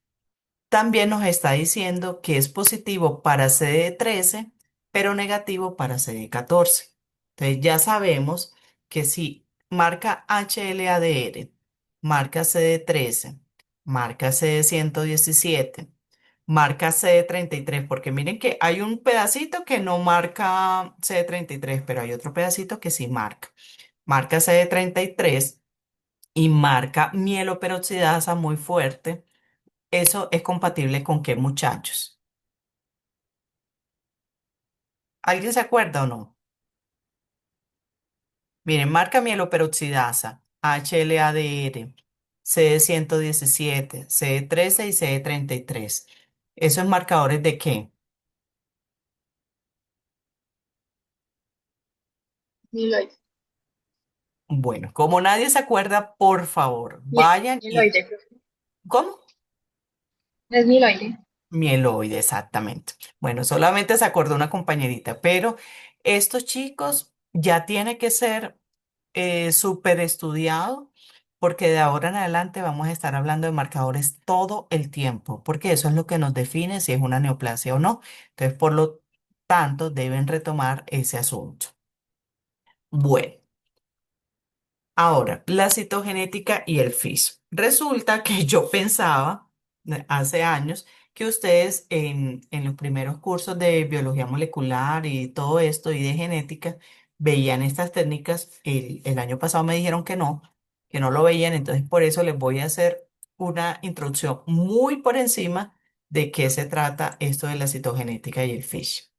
También nos está diciendo que es positivo para CD13, pero negativo para CD14. Entonces ya sabemos que si marca HLA-DR, marca CD13, marca CD117, marca CD33, porque miren que hay un pedacito que no marca CD33, pero hay otro pedacito que sí marca. Marca CD33 y marca mieloperoxidasa muy fuerte. ¿Eso es compatible con qué, muchachos? ¿Alguien se acuerda o no? Miren, marca mieloperoxidasa, HLA-DR, CD117, CD13 y CD33. ¿Esos marcadores de qué? Amiloide. Bueno, como nadie se acuerda, por favor, vayan y... Amiloide, profe. ¿Cómo? No es amiloide. Mieloide, exactamente. Bueno, solamente se acordó una compañerita, pero estos chicos ya tiene que ser súper estudiado porque de ahora en adelante vamos a estar hablando de marcadores todo el tiempo, porque eso es lo que nos define si es una neoplasia o no. Entonces, por lo tanto, deben retomar ese asunto. Bueno. Ahora, la citogenética y el FISH. Resulta que yo pensaba hace años que ustedes en los primeros cursos de biología molecular y todo esto y de genética veían estas técnicas. El año pasado me dijeron que no lo veían, entonces por eso les voy a hacer una introducción muy por encima de qué se trata esto de la citogenética y el FISH.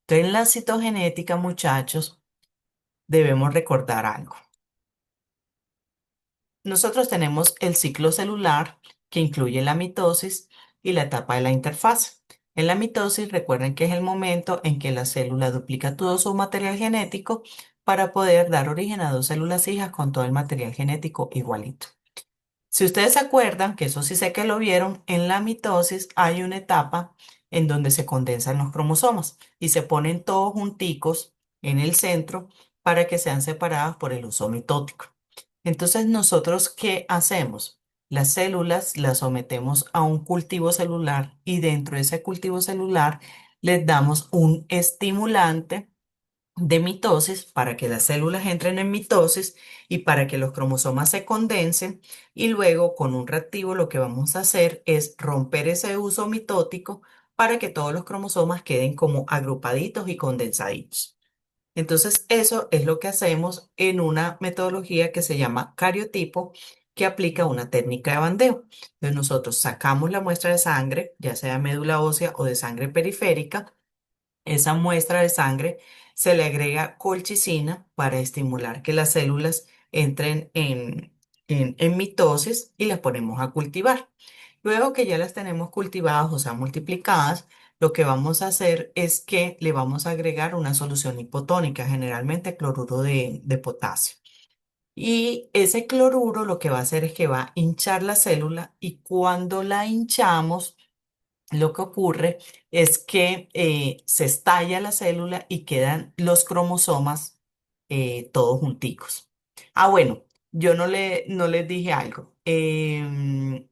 Entonces, en la citogenética, muchachos, debemos recordar algo. Nosotros tenemos el ciclo celular que incluye la mitosis y la etapa de la interfase. En la mitosis, recuerden que es el momento en que la célula duplica todo su material genético para poder dar origen a dos células hijas con todo el material genético igualito. Si ustedes se acuerdan, que eso sí sé que lo vieron, en la mitosis hay una etapa en donde se condensan los cromosomas y se ponen todos junticos en el centro para que sean separados por el uso mitótico. Entonces, ¿nosotros qué hacemos? Las células las sometemos a un cultivo celular y dentro de ese cultivo celular les damos un estimulante de mitosis para que las células entren en mitosis y para que los cromosomas se condensen y luego con un reactivo lo que vamos a hacer es romper ese uso mitótico para que todos los cromosomas queden como agrupaditos y condensaditos. Entonces, eso es lo que hacemos en una metodología que se llama cariotipo, que aplica una técnica de bandeo. Entonces, nosotros sacamos la muestra de sangre, ya sea de médula ósea o de sangre periférica. Esa muestra de sangre se le agrega colchicina para estimular que las células entren en mitosis y las ponemos a cultivar. Luego que ya las tenemos cultivadas, o sea, multiplicadas, lo que vamos a hacer es que le vamos a agregar una solución hipotónica, generalmente cloruro de potasio. Y ese cloruro lo que va a hacer es que va a hinchar la célula y cuando la hinchamos, lo que ocurre es que se estalla la célula y quedan los cromosomas todos junticos. Ah, bueno, yo no les dije algo. Sí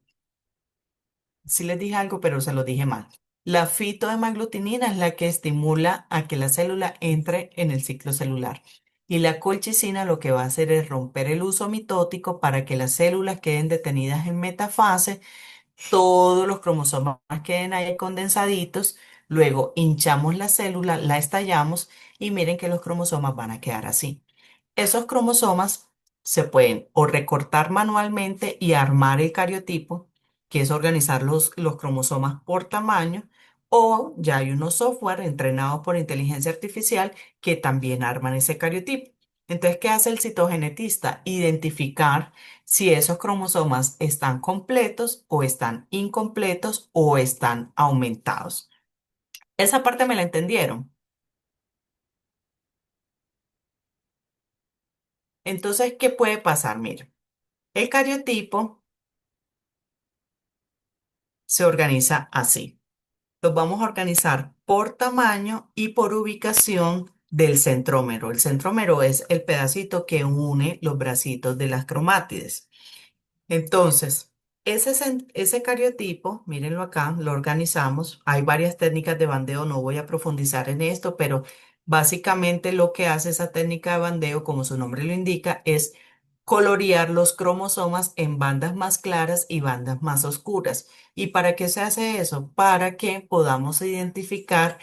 les dije algo, pero se lo dije mal. La fitohemaglutinina es la que estimula a que la célula entre en el ciclo celular. Y la colchicina lo que va a hacer es romper el uso mitótico para que las células queden detenidas en metafase, todos los cromosomas queden ahí condensaditos, luego hinchamos la célula, la estallamos y miren que los cromosomas van a quedar así. Esos cromosomas se pueden o recortar manualmente y armar el cariotipo, que es organizar los cromosomas por tamaño, o ya hay unos software entrenados por inteligencia artificial que también arman ese cariotipo. Entonces, ¿qué hace el citogenetista? Identificar si esos cromosomas están completos o están incompletos o están aumentados. Esa parte me la entendieron. Entonces, ¿qué puede pasar? Mira, el cariotipo se organiza así. Los vamos a organizar por tamaño y por ubicación del centrómero. El centrómero es el pedacito que une los bracitos de las cromátides. Entonces, ese cariotipo, mírenlo acá, lo organizamos. Hay varias técnicas de bandeo, no voy a profundizar en esto, pero básicamente lo que hace esa técnica de bandeo, como su nombre lo indica, es colorear los cromosomas en bandas más claras y bandas más oscuras. ¿Y para qué se hace eso? Para que podamos identificar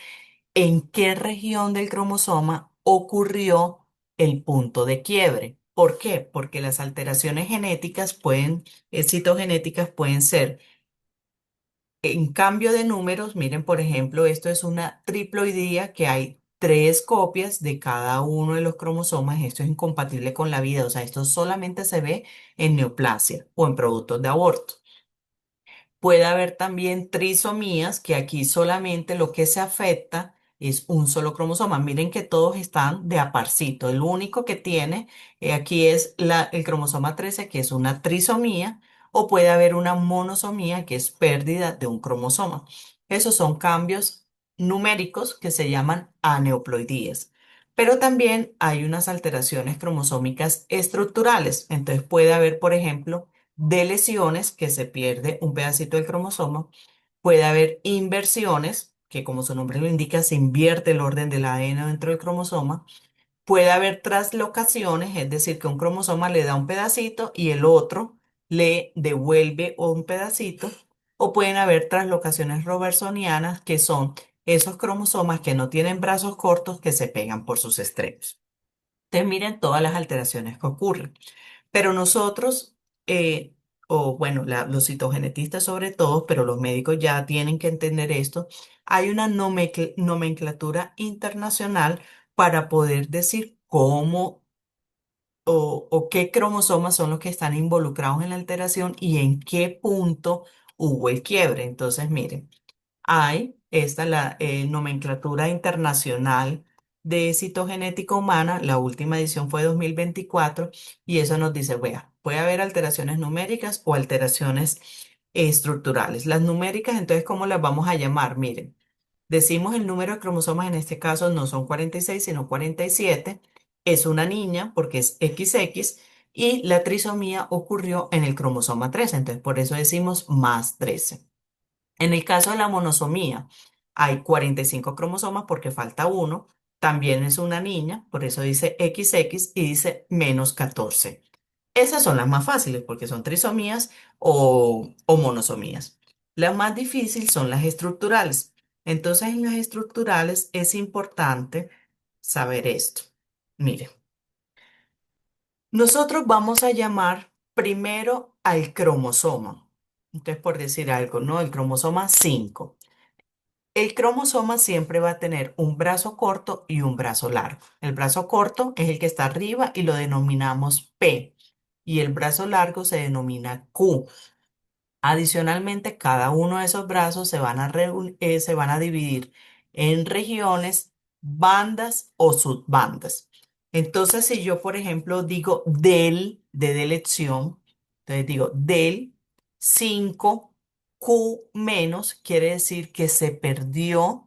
en qué región del cromosoma ocurrió el punto de quiebre. ¿Por qué? Porque las alteraciones genéticas citogenéticas pueden ser en cambio de números. Miren, por ejemplo, esto es una triploidía que hay tres copias de cada uno de los cromosomas. Esto es incompatible con la vida, o sea, esto solamente se ve en neoplasia o en productos de aborto. Puede haber también trisomías, que aquí solamente lo que se afecta es un solo cromosoma. Miren que todos están de a parcito. El único que tiene aquí es el cromosoma 13, que es una trisomía, o puede haber una monosomía, que es pérdida de un cromosoma. Esos son cambios numéricos que se llaman aneuploidías. Pero también hay unas alteraciones cromosómicas estructurales. Entonces puede haber, por ejemplo, de lesiones, que se pierde un pedacito del cromosoma. Puede haber inversiones, que como su nombre lo indica, se invierte el orden del ADN dentro del cromosoma. Puede haber traslocaciones, es decir, que un cromosoma le da un pedacito y el otro le devuelve un pedacito. O pueden haber traslocaciones robertsonianas, que son esos cromosomas que no tienen brazos cortos que se pegan por sus extremos. Entonces miren todas las alteraciones que ocurren. Pero nosotros, o bueno, los citogenetistas sobre todo, pero los médicos ya tienen que entender esto, hay una nomenclatura internacional para poder decir cómo o qué cromosomas son los que están involucrados en la alteración y en qué punto hubo el quiebre. Entonces, miren. Hay la nomenclatura internacional de citogenética humana. La última edición fue 2024 y eso nos dice, vea, puede haber alteraciones numéricas o alteraciones estructurales. Las numéricas, entonces, ¿cómo las vamos a llamar? Miren, decimos el número de cromosomas, en este caso no son 46 sino 47. Es una niña porque es XX y la trisomía ocurrió en el cromosoma 13, entonces por eso decimos más 13. En el caso de la monosomía, hay 45 cromosomas porque falta uno. También es una niña, por eso dice XX y dice -14. Esas son las más fáciles porque son trisomías o monosomías. Las más difíciles son las estructurales. Entonces, en las estructurales es importante saber esto. Mire, nosotros vamos a llamar primero al cromosoma. Entonces, por decir algo, ¿no? El cromosoma 5. El cromosoma siempre va a tener un brazo corto y un brazo largo. El brazo corto es el que está arriba y lo denominamos P, y el brazo largo se denomina Q. Adicionalmente, cada uno de esos brazos se van a dividir en regiones, bandas o subbandas. Entonces, si yo, por ejemplo, digo de delección, entonces digo del 5Q menos, quiere decir que se perdió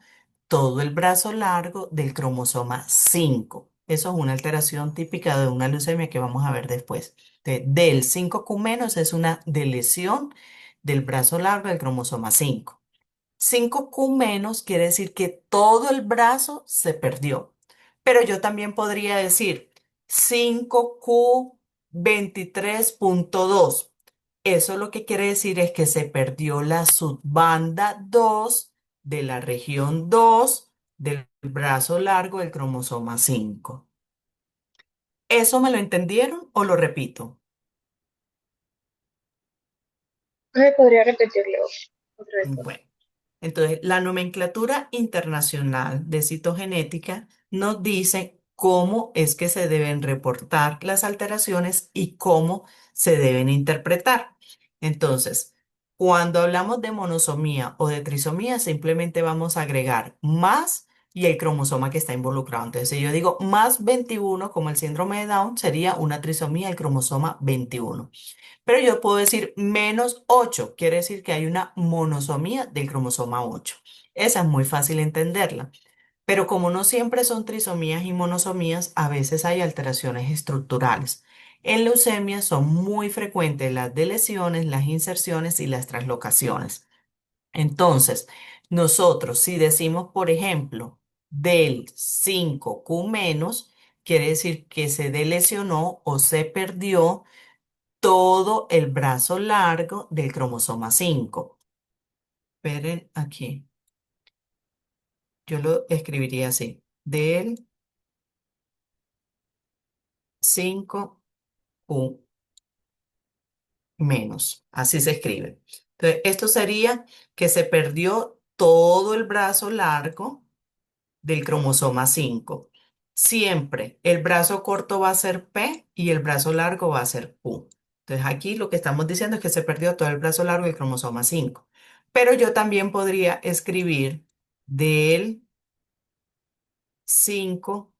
todo el brazo largo del cromosoma 5. Eso es una alteración típica de una leucemia que vamos a ver después. Del 5Q menos es una deleción del brazo largo del cromosoma 5. 5Q menos quiere decir que todo el brazo se perdió. Pero yo también podría decir 5Q23.2. Eso lo que quiere decir es que se perdió la subbanda 2 de la región 2 del brazo largo del cromosoma 5. ¿Eso me lo entendieron o lo repito? ¿Podría repetirlo otra vez, por Bueno. Entonces, la nomenclatura internacional de citogenética nos dice cómo es que se deben reportar las alteraciones y cómo se deben interpretar. Entonces, cuando hablamos de monosomía o de trisomía, simplemente vamos a agregar más y el cromosoma que está involucrado. Entonces, si yo digo más 21, como el síndrome de Down, sería una trisomía del cromosoma 21. Pero yo puedo decir -8, quiere decir que hay una monosomía del cromosoma 8. Esa es muy fácil entenderla. Pero como no siempre son trisomías y monosomías, a veces hay alteraciones estructurales. En leucemia son muy frecuentes las deleciones, las inserciones y las translocaciones. Entonces, nosotros si decimos, por ejemplo, del 5Q menos, quiere decir que se delecionó o se perdió todo el brazo largo del cromosoma 5. Esperen aquí, yo lo escribiría así, del 5Q menos, así se escribe. Entonces, esto sería que se perdió todo el brazo largo del cromosoma 5. Siempre el brazo corto va a ser P y el brazo largo va a ser Q. Entonces aquí lo que estamos diciendo es que se perdió todo el brazo largo del cromosoma 5. Pero yo también podría escribir del 5Q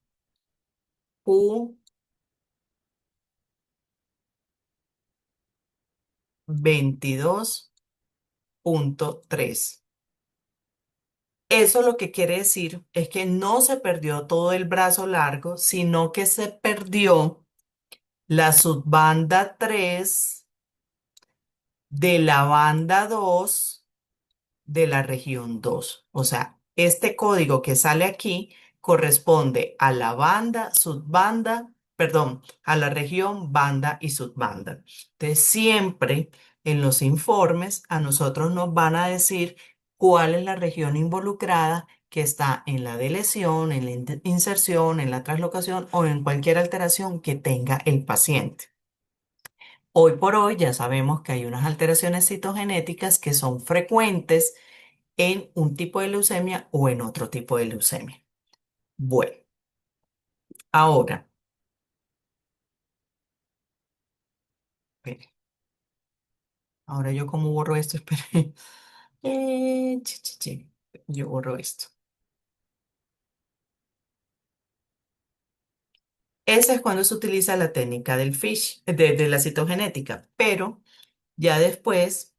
22.3. Eso lo que quiere decir es que no se perdió todo el brazo largo, sino que se perdió la subbanda 3 de la banda 2 de la región 2. O sea, este código que sale aquí corresponde a la banda, subbanda, perdón, a la región, banda y subbanda. Entonces, siempre en los informes a nosotros nos van a decir cuál es la región involucrada que está en la deleción, en la inserción, en la translocación o en cualquier alteración que tenga el paciente. Hoy por hoy ya sabemos que hay unas alteraciones citogenéticas que son frecuentes en un tipo de leucemia o en otro tipo de leucemia. Bueno, ahora, espere, ahora yo cómo borro esto, espere. Chi. Yo borro esto. Esa es cuando se utiliza la técnica del FISH, de la citogenética, pero ya después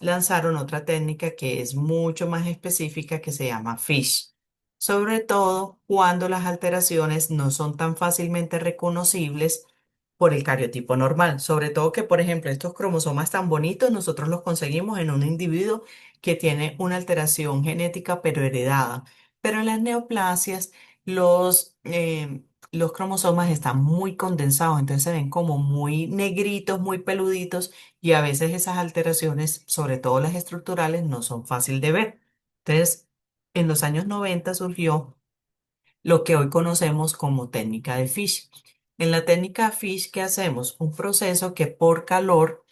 lanzaron otra técnica que es mucho más específica que se llama FISH, sobre todo cuando las alteraciones no son tan fácilmente reconocibles por el cariotipo normal. Sobre todo que, por ejemplo, estos cromosomas tan bonitos nosotros los conseguimos en un individuo que tiene una alteración genética pero heredada. Pero en las neoplasias los cromosomas están muy condensados, entonces se ven como muy negritos, muy peluditos y a veces esas alteraciones, sobre todo las estructurales, no son fácil de ver. Entonces, en los años 90 surgió lo que hoy conocemos como técnica de Fish. En la técnica Fish, ¿qué hacemos? Un proceso que por calor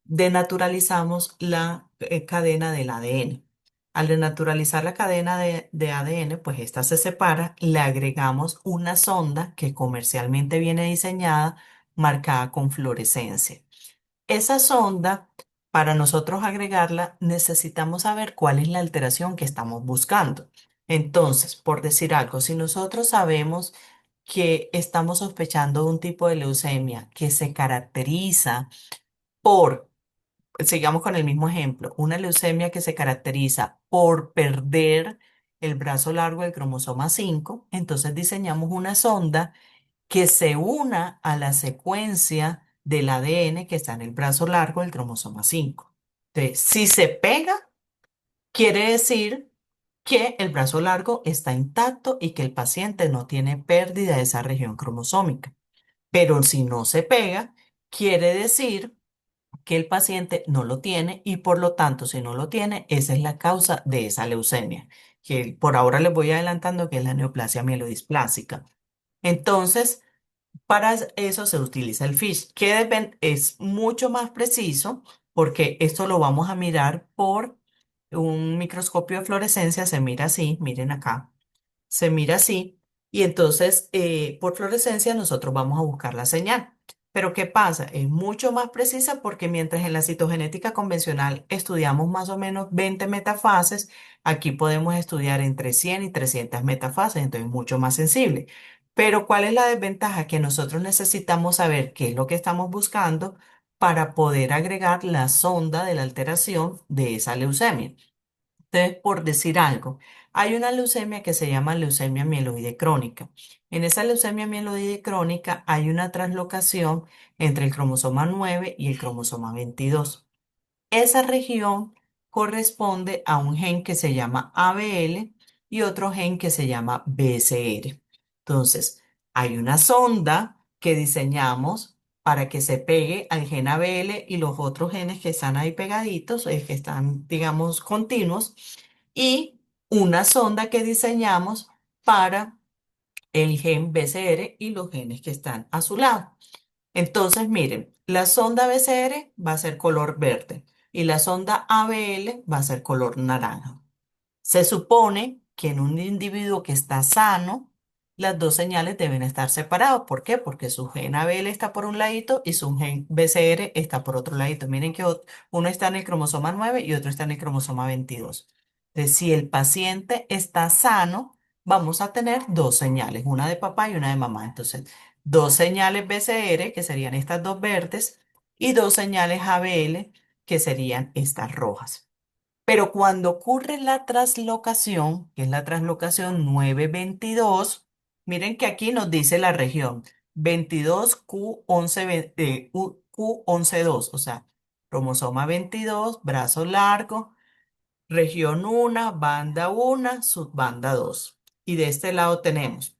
denaturalizamos la cadena del ADN. Al denaturalizar la cadena de ADN, pues esta se separa, le agregamos una sonda que comercialmente viene diseñada, marcada con fluorescencia. Esa sonda, para nosotros agregarla, necesitamos saber cuál es la alteración que estamos buscando. Entonces, por decir algo, si nosotros sabemos que estamos sospechando de un tipo de leucemia que se caracteriza por, sigamos con el mismo ejemplo, una leucemia que se caracteriza por perder el brazo largo del cromosoma 5, entonces diseñamos una sonda que se una a la secuencia del ADN que está en el brazo largo del cromosoma 5. Entonces, si se pega, quiere decir que el brazo largo está intacto y que el paciente no tiene pérdida de esa región cromosómica. Pero si no se pega, quiere decir que el paciente no lo tiene y por lo tanto, si no lo tiene, esa es la causa de esa leucemia, que por ahora les voy adelantando que es la neoplasia mielodisplásica. Entonces, para eso se utiliza el FISH, que es mucho más preciso porque esto lo vamos a mirar por un microscopio de fluorescencia, se mira así, miren acá, se mira así y entonces por fluorescencia nosotros vamos a buscar la señal. Pero ¿qué pasa? Es mucho más precisa porque mientras en la citogenética convencional estudiamos más o menos 20 metafases, aquí podemos estudiar entre 100 y 300 metafases, entonces es mucho más sensible. Pero ¿cuál es la desventaja? Que nosotros necesitamos saber qué es lo que estamos buscando para poder agregar la sonda de la alteración de esa leucemia. Entonces, por decir algo, hay una leucemia que se llama leucemia mieloide crónica. En esa leucemia mieloide crónica hay una translocación entre el cromosoma 9 y el cromosoma 22. Esa región corresponde a un gen que se llama ABL y otro gen que se llama BSR. Entonces, Hay una sonda que diseñamos para que se pegue al gen ABL y los otros genes que están ahí pegaditos, que están, digamos, continuos, y una sonda que diseñamos para el gen BCR y los genes que están a su lado. Entonces, miren, la sonda BCR va a ser color verde y la sonda ABL va a ser color naranja. Se supone que en un individuo que está sano, las dos señales deben estar separadas. ¿Por qué? Porque su gen ABL está por un ladito y su gen BCR está por otro ladito. Miren que uno está en el cromosoma 9 y otro está en el cromosoma 22. Entonces, si el paciente está sano, vamos a tener dos señales, una de papá y una de mamá. Entonces, dos señales BCR, que serían estas dos verdes, y dos señales ABL, que serían estas rojas. Pero cuando ocurre la traslocación, que es la traslocación 922, miren que aquí nos dice la región 22Q11, Q112, o sea, cromosoma 22, brazo largo, región 1, banda 1, subbanda 2. Y de este lado tenemos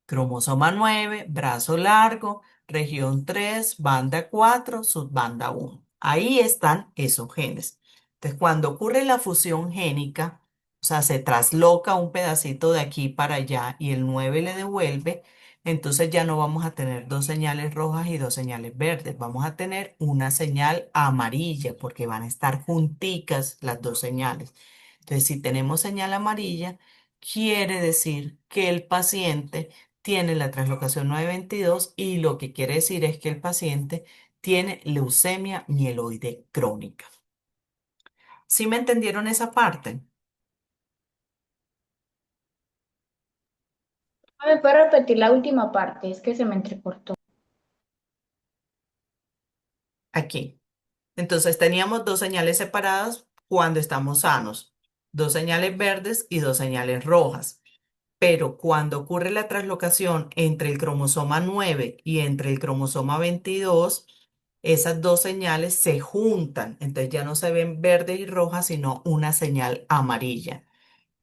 cromosoma 9, brazo largo, región 3, banda 4, subbanda 1. Ahí están esos genes. Entonces, cuando ocurre la fusión génica, o sea, se trasloca un pedacito de aquí para allá y el 9 le devuelve, entonces ya no vamos a tener dos señales rojas y dos señales verdes. Vamos a tener una señal amarilla porque van a estar junticas las dos señales. Entonces, si tenemos señal amarilla, quiere decir que el paciente tiene la translocación 922 y lo que quiere decir es que el paciente tiene leucemia mieloide crónica. ¿Sí me entendieron esa parte? ¿Me puede repetir la última parte? Es que se me entrecortó. Aquí. Entonces teníamos dos señales separadas cuando estamos sanos, dos señales verdes y dos señales rojas. Pero cuando ocurre la translocación entre el cromosoma 9 y entre el cromosoma 22, esas dos señales se juntan. Entonces ya no se ven verdes y rojas, sino una señal amarilla.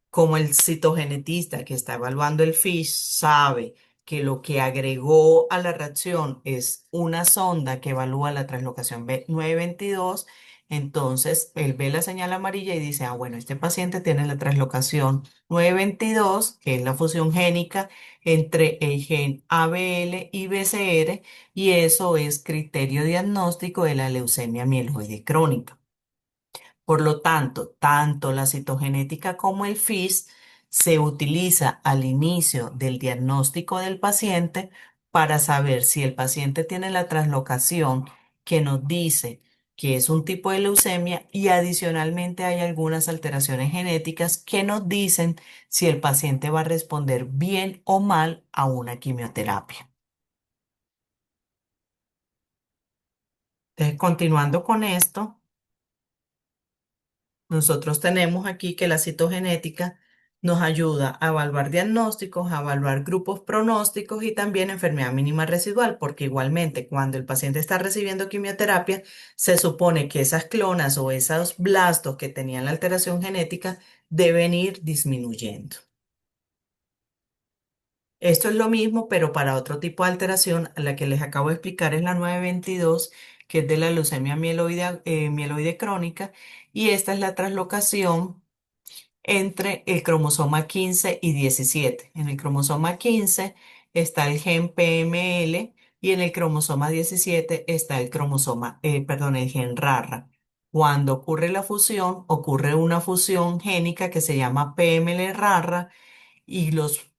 Como el citogenetista que está evaluando el FISH sabe que lo que agregó a la reacción es una sonda que evalúa la translocación 922, entonces él ve la señal amarilla y dice, ah, bueno, este paciente tiene la translocación 922, que es la fusión génica entre el gen ABL y BCR, y eso es criterio diagnóstico de la leucemia mieloide crónica. Por lo tanto, tanto la citogenética como el FIS se utiliza al inicio del diagnóstico del paciente para saber si el paciente tiene la translocación que nos dice que es un tipo de leucemia y adicionalmente hay algunas alteraciones genéticas que nos dicen si el paciente va a responder bien o mal a una quimioterapia. Entonces, continuando con esto. Nosotros tenemos aquí que la citogenética nos ayuda a evaluar diagnósticos, a evaluar grupos pronósticos y también enfermedad mínima residual, porque igualmente cuando el paciente está recibiendo quimioterapia, se supone que esas clonas o esos blastos que tenían la alteración genética deben ir disminuyendo. Esto es lo mismo, pero para otro tipo de alteración, la que les acabo de explicar es la 922, que es de la leucemia mieloide crónica, y esta es la translocación entre el cromosoma 15 y 17. En el cromosoma 15 está el gen PML y en el cromosoma 17 está el gen RARA. Cuando ocurre la fusión, ocurre una fusión génica que se llama PML-RARA y los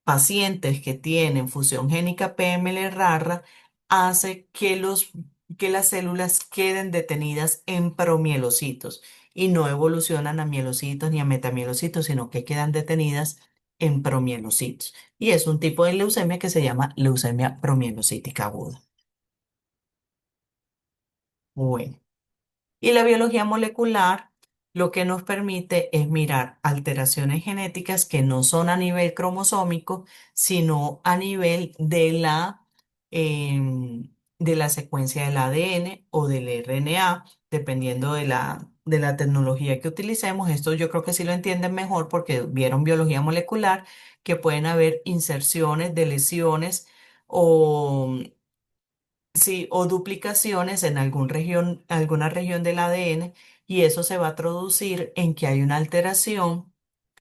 pacientes que tienen fusión génica PML-RARA hace que las células queden detenidas en promielocitos y no evolucionan a mielocitos ni a metamielocitos, sino que quedan detenidas en promielocitos. Y es un tipo de leucemia que se llama leucemia promielocítica aguda. Bueno. Y la biología molecular lo que nos permite es mirar alteraciones genéticas que no son a nivel cromosómico, sino a nivel de la secuencia del ADN o del RNA, dependiendo de la tecnología que utilicemos, esto yo creo que sí lo entienden mejor porque vieron biología molecular, que pueden haber inserciones de lesiones o, sí, o duplicaciones en alguna región del ADN y eso se va a traducir en que hay una alteración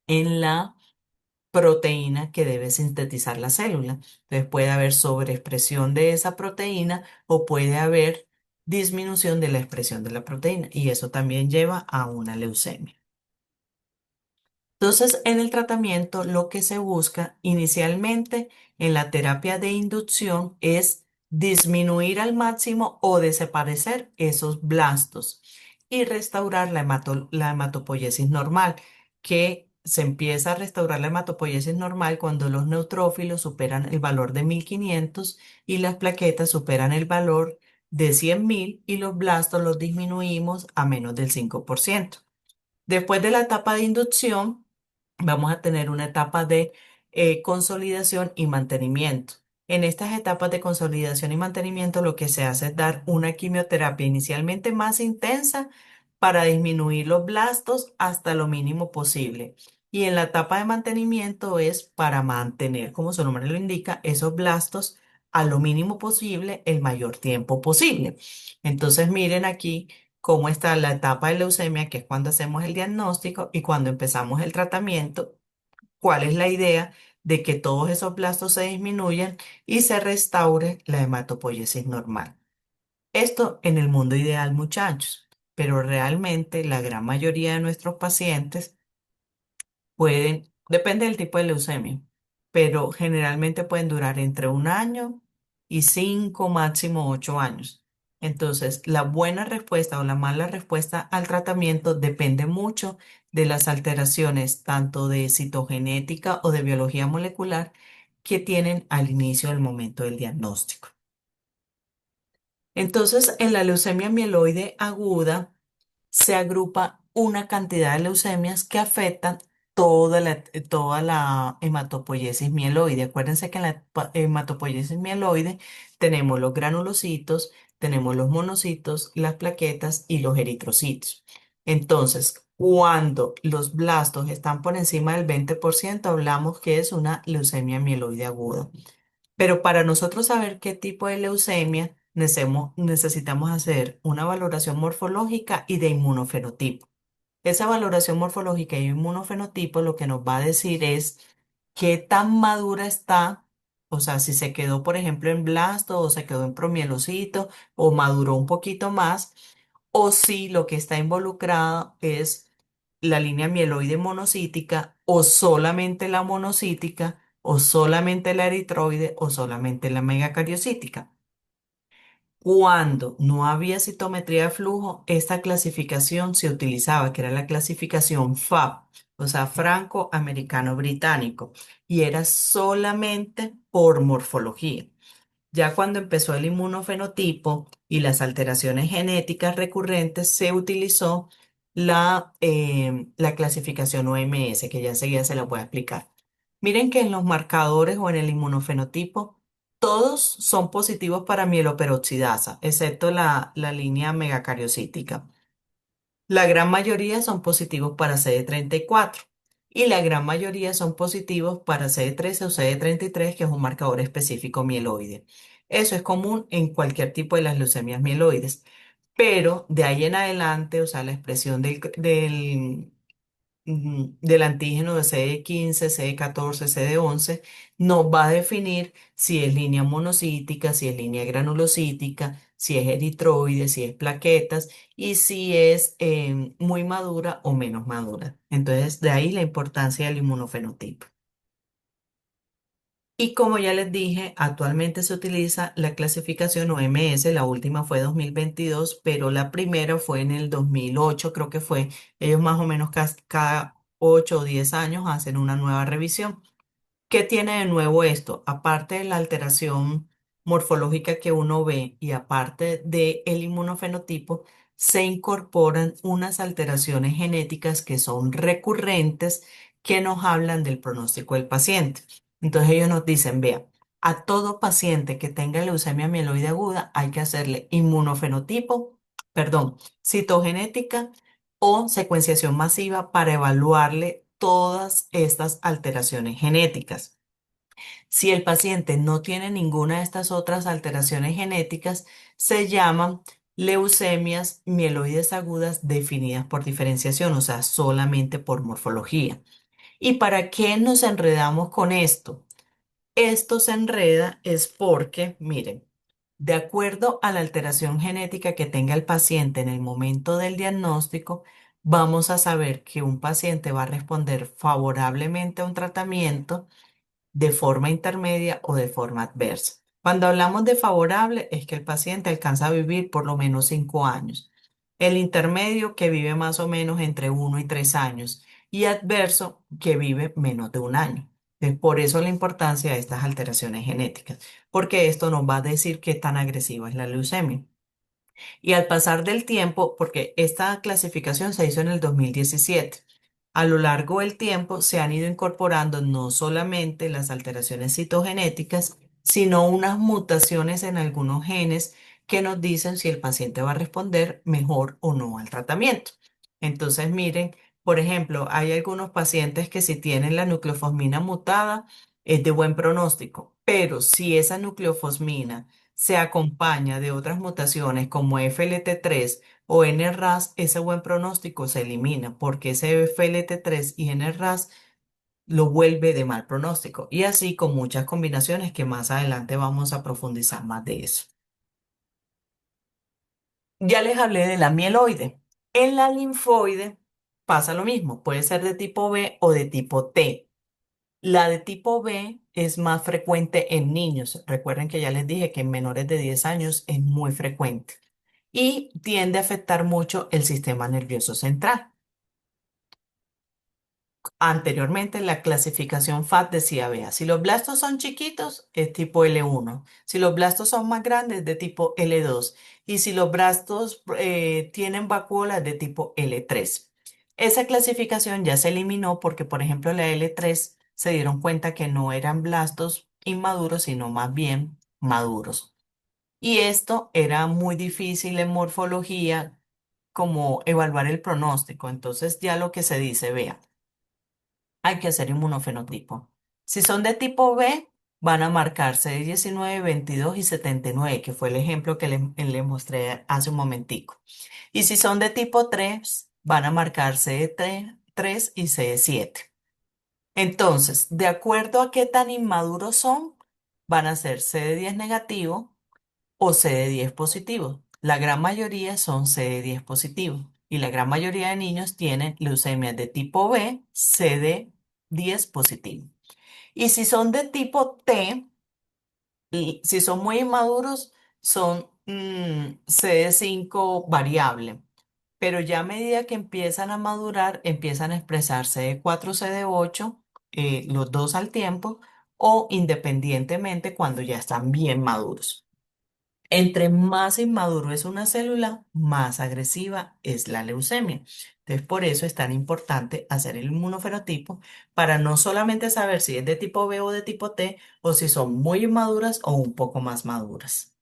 en la proteína que debe sintetizar la célula. Entonces puede haber sobreexpresión de esa proteína o puede haber disminución de la expresión de la proteína y eso también lleva a una leucemia. Entonces, en el tratamiento, lo que se busca inicialmente en la terapia de inducción es disminuir al máximo o desaparecer esos blastos y restaurar la hematopoiesis normal, que se empieza a restaurar la hematopoiesis normal cuando los neutrófilos superan el valor de 1500 y las plaquetas superan el valor de 100.000 y los blastos los disminuimos a menos del 5%. Después de la etapa de inducción, vamos a tener una etapa de consolidación y mantenimiento. En estas etapas de consolidación y mantenimiento, lo que se hace es dar una quimioterapia inicialmente más intensa para disminuir los blastos hasta lo mínimo posible. Y en la etapa de mantenimiento es para mantener, como su nombre lo indica, esos blastos a lo mínimo posible el mayor tiempo posible. Entonces, miren aquí cómo está la etapa de leucemia, que es cuando hacemos el diagnóstico y cuando empezamos el tratamiento, cuál es la idea de que todos esos blastos se disminuyan y se restaure la hematopoiesis normal. Esto en el mundo ideal, muchachos, pero realmente la gran mayoría de nuestros pacientes pueden, depende del tipo de leucemia, pero generalmente pueden durar entre 1 año y 5, máximo 8 años. Entonces, la buena respuesta o la mala respuesta al tratamiento depende mucho de las alteraciones tanto de citogenética o de biología molecular que tienen al inicio del momento del diagnóstico. Entonces, en la leucemia mieloide aguda, se agrupa una cantidad de leucemias que afectan toda la hematopoiesis mieloide. Acuérdense que en la hematopoiesis mieloide tenemos los granulocitos, tenemos los monocitos, las plaquetas y los eritrocitos. Entonces, cuando los blastos están por encima del 20%, hablamos que es una leucemia mieloide aguda. Pero para nosotros saber qué tipo de leucemia, necesitamos hacer una valoración morfológica y de inmunofenotipo. Esa valoración morfológica y inmunofenotipo lo que nos va a decir es qué tan madura está, o sea, si se quedó, por ejemplo, en blasto o se quedó en promielocito o maduró un poquito más, o si lo que está involucrado es la línea mieloide monocítica o solamente la monocítica o solamente la eritroide o solamente la megacariocítica. Cuando no había citometría de flujo, esta clasificación se utilizaba, que era la clasificación FAB, o sea, franco-americano-británico, y era solamente por morfología. Ya cuando empezó el inmunofenotipo y las alteraciones genéticas recurrentes, se utilizó la clasificación OMS, que ya enseguida se la voy a explicar. Miren que en los marcadores o en el inmunofenotipo, todos son positivos para mieloperoxidasa, excepto la línea megacariocítica. La gran mayoría son positivos para CD34 y la gran mayoría son positivos para CD13 o CD33, que es un marcador específico mieloide. Eso es común en cualquier tipo de las leucemias mieloides, pero de ahí en adelante, o sea, la expresión del antígeno de CD15, CD14, CD11, nos va a definir si es línea monocítica, si es línea granulocítica, si es eritroide, si es plaquetas y si es muy madura o menos madura. Entonces, de ahí la importancia del inmunofenotipo. Y como ya les dije, actualmente se utiliza la clasificación OMS, la última fue 2022, pero la primera fue en el 2008, creo que fue. Ellos más o menos cada 8 o 10 años hacen una nueva revisión. ¿Qué tiene de nuevo esto? Aparte de la alteración morfológica que uno ve y aparte del inmunofenotipo, se incorporan unas alteraciones genéticas que son recurrentes que nos hablan del pronóstico del paciente. Entonces ellos nos dicen, vea, a todo paciente que tenga leucemia mieloide aguda hay que hacerle inmunofenotipo, perdón, citogenética o secuenciación masiva para evaluarle todas estas alteraciones genéticas. Si el paciente no tiene ninguna de estas otras alteraciones genéticas, se llaman leucemias mieloides agudas definidas por diferenciación, o sea, solamente por morfología. ¿Y para qué nos enredamos con esto? Esto se enreda es porque, miren, de acuerdo a la alteración genética que tenga el paciente en el momento del diagnóstico, vamos a saber que un paciente va a responder favorablemente a un tratamiento de forma intermedia o de forma adversa. Cuando hablamos de favorable es que el paciente alcanza a vivir por lo menos 5 años. El intermedio que vive más o menos entre 1 y 3 años y adverso que vive menos de un año. Entonces, por eso la importancia de estas alteraciones genéticas, porque esto nos va a decir qué tan agresiva es la leucemia. Y al pasar del tiempo, porque esta clasificación se hizo en el 2017, a lo largo del tiempo se han ido incorporando no solamente las alteraciones citogenéticas, sino unas mutaciones en algunos genes que nos dicen si el paciente va a responder mejor o no al tratamiento. Entonces, miren, por ejemplo, hay algunos pacientes que si tienen la nucleofosmina mutada, es de buen pronóstico, pero si esa nucleofosmina se acompaña de otras mutaciones como FLT3 o NRAS, ese buen pronóstico se elimina porque ese FLT3 y NRAS lo vuelve de mal pronóstico. Y así con muchas combinaciones que más adelante vamos a profundizar más de eso. Ya les hablé de la mieloide. En la linfoide pasa lo mismo, puede ser de tipo B o de tipo T. La de tipo B es más frecuente en niños. Recuerden que ya les dije que en menores de 10 años es muy frecuente y tiende a afectar mucho el sistema nervioso central. Anteriormente, la clasificación FAT decía, vea, si los blastos son chiquitos, es tipo L1. Si los blastos son más grandes, de tipo L2. Y si los blastos tienen vacuolas, de tipo L3. Esa clasificación ya se eliminó porque, por ejemplo, la L3 se dieron cuenta que no eran blastos inmaduros, sino más bien maduros. Y esto era muy difícil en morfología, como evaluar el pronóstico. Entonces, ya lo que se dice, vea hay que hacer inmunofenotipo. Si son de tipo B, van a marcar CD19, 22 y 79, que fue el ejemplo que le mostré hace un momentico. Y si son de tipo 3, van a marcar CD3 y CD7. Entonces, de acuerdo a qué tan inmaduros son, van a ser CD10 negativo o CD10 positivo. La gran mayoría son CD10 positivos y la gran mayoría de niños tienen leucemia de tipo B, CD10 positivo. Y si son de tipo T, y si son muy inmaduros, son CD5 variable. Pero ya a medida que empiezan a madurar, empiezan a expresar CD4, CD8, los dos al tiempo, o independientemente cuando ya están bien maduros. Entre más inmaduro es una célula, más agresiva es la leucemia. Entonces, por eso es tan importante hacer el inmunofenotipo para no solamente saber si es de tipo B o de tipo T, o si son muy inmaduras o un poco más maduras.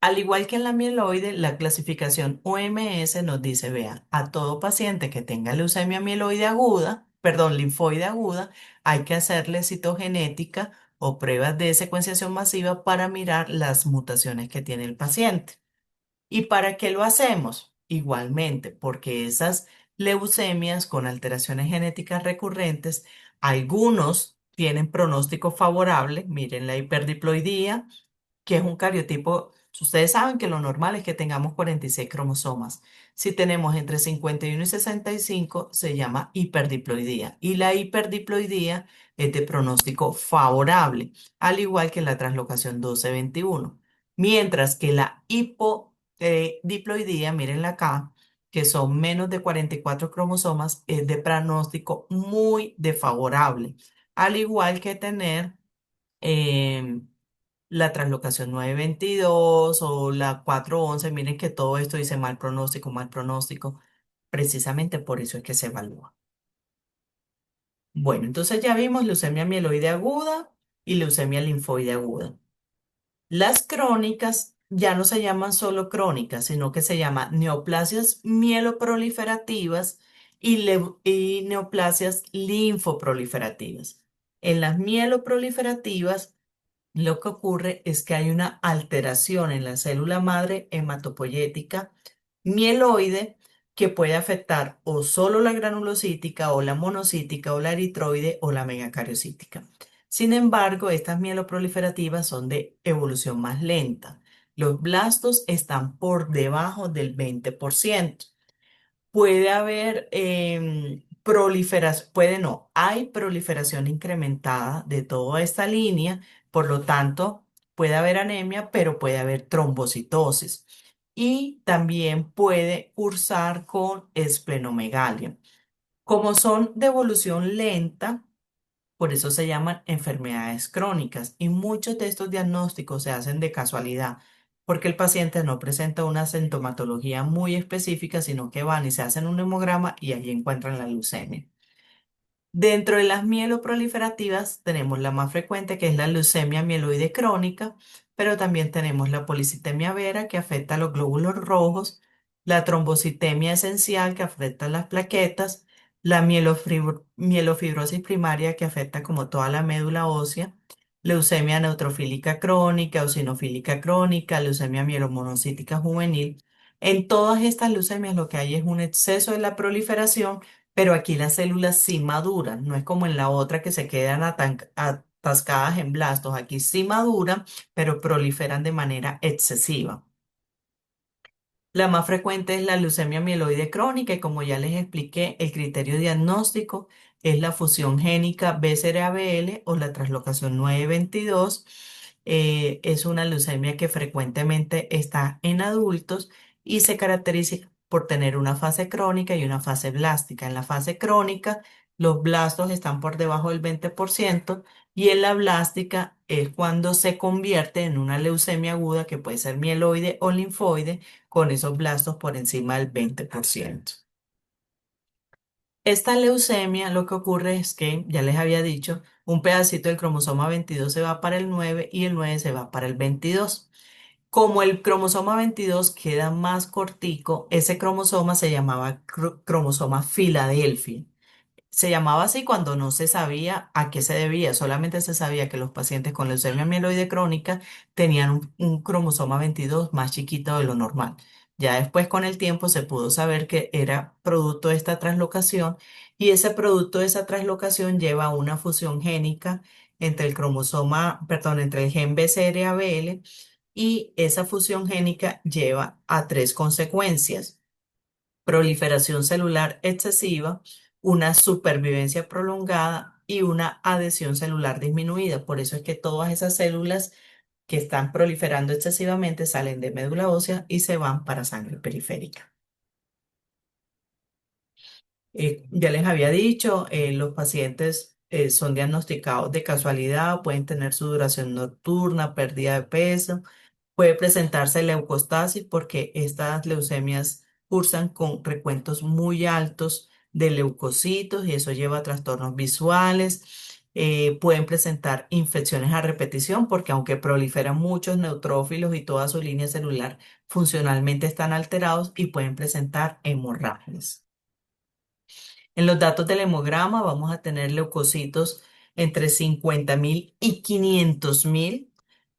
Al igual que en la mieloide, la clasificación OMS nos dice, vea, a todo paciente que tenga leucemia mieloide aguda, perdón, linfoide aguda, hay que hacerle citogenética o pruebas de secuenciación masiva para mirar las mutaciones que tiene el paciente. ¿Y para qué lo hacemos? Igualmente, porque esas leucemias con alteraciones genéticas recurrentes, algunos tienen pronóstico favorable, miren la hiperdiploidía, que es un cariotipo. Ustedes saben que lo normal es que tengamos 46 cromosomas. Si tenemos entre 51 y 65, se llama hiperdiploidía. Y la hiperdiploidía es de pronóstico favorable, al igual que la translocación 12-21. Mientras que la hipodiploidía, mírenla acá, que son menos de 44 cromosomas, es de pronóstico muy desfavorable, al igual que tener em, la translocación 922 o la 411, miren que todo esto dice mal pronóstico, mal pronóstico. Precisamente por eso es que se evalúa. Bueno, entonces ya vimos leucemia mieloide aguda y leucemia linfoide aguda. Las crónicas ya no se llaman solo crónicas, sino que se llaman neoplasias mieloproliferativas y neoplasias linfoproliferativas. En las mieloproliferativas, lo que ocurre es que hay una alteración en la célula madre hematopoyética mieloide que puede afectar o solo la granulocítica o la monocítica o la eritroide o la megacariocítica. Sin embargo, estas mieloproliferativas son de evolución más lenta. Los blastos están por debajo del 20%. Puede haber proliferación, puede no, hay proliferación incrementada de toda esta línea, por lo tanto, puede haber anemia, pero puede haber trombocitosis y también puede cursar con esplenomegalia. Como son de evolución lenta, por eso se llaman enfermedades crónicas y muchos de estos diagnósticos se hacen de casualidad, porque el paciente no presenta una sintomatología muy específica, sino que van y se hacen un hemograma y allí encuentran la leucemia. Dentro de las mieloproliferativas tenemos la más frecuente, que es la leucemia mieloide crónica, pero también tenemos la policitemia vera, que afecta a los glóbulos rojos, la trombocitemia esencial, que afecta a las plaquetas, la mielofibrosis primaria, que afecta como toda la médula ósea, leucemia neutrofílica crónica, eosinofílica crónica, leucemia mielomonocítica juvenil. En todas estas leucemias lo que hay es un exceso de la proliferación, pero aquí las células sí maduran, no es como en la otra que se quedan atascadas en blastos. Aquí sí maduran, pero proliferan de manera excesiva. La más frecuente es la leucemia mieloide crónica y como ya les expliqué, el criterio diagnóstico es la fusión génica BCR-ABL o la translocación 922. Es una leucemia que frecuentemente está en adultos y se caracteriza por tener una fase crónica y una fase blástica. En la fase crónica, los blastos están por debajo del 20% y en la blástica es cuando se convierte en una leucemia aguda que puede ser mieloide o linfoide con esos blastos por encima del 20%. Esta leucemia lo que ocurre es que, ya les había dicho, un pedacito del cromosoma 22 se va para el 9 y el 9 se va para el 22. Como el cromosoma 22 queda más cortico, ese cromosoma se llamaba cromosoma Filadelfia. Se llamaba así cuando no se sabía a qué se debía, solamente se sabía que los pacientes con leucemia mieloide crónica tenían un cromosoma 22 más chiquito de lo normal. Ya después con el tiempo se pudo saber que era producto de esta translocación y ese producto de esa translocación lleva a una fusión génica entre el cromosoma, perdón, entre el gen BCR-ABL y esa fusión génica lleva a tres consecuencias: proliferación celular excesiva, una supervivencia prolongada y una adhesión celular disminuida. Por eso es que todas esas células que están proliferando excesivamente salen de médula ósea y se van para sangre periférica. Ya les había dicho, los pacientes son diagnosticados de casualidad, pueden tener sudoración nocturna, pérdida de peso. Puede presentarse leucostasis porque estas leucemias cursan con recuentos muy altos de leucocitos y eso lleva a trastornos visuales. Pueden presentar infecciones a repetición porque aunque proliferan muchos neutrófilos y toda su línea celular, funcionalmente están alterados y pueden presentar hemorragias. En los datos del hemograma vamos a tener leucocitos entre 50.000 y 500.000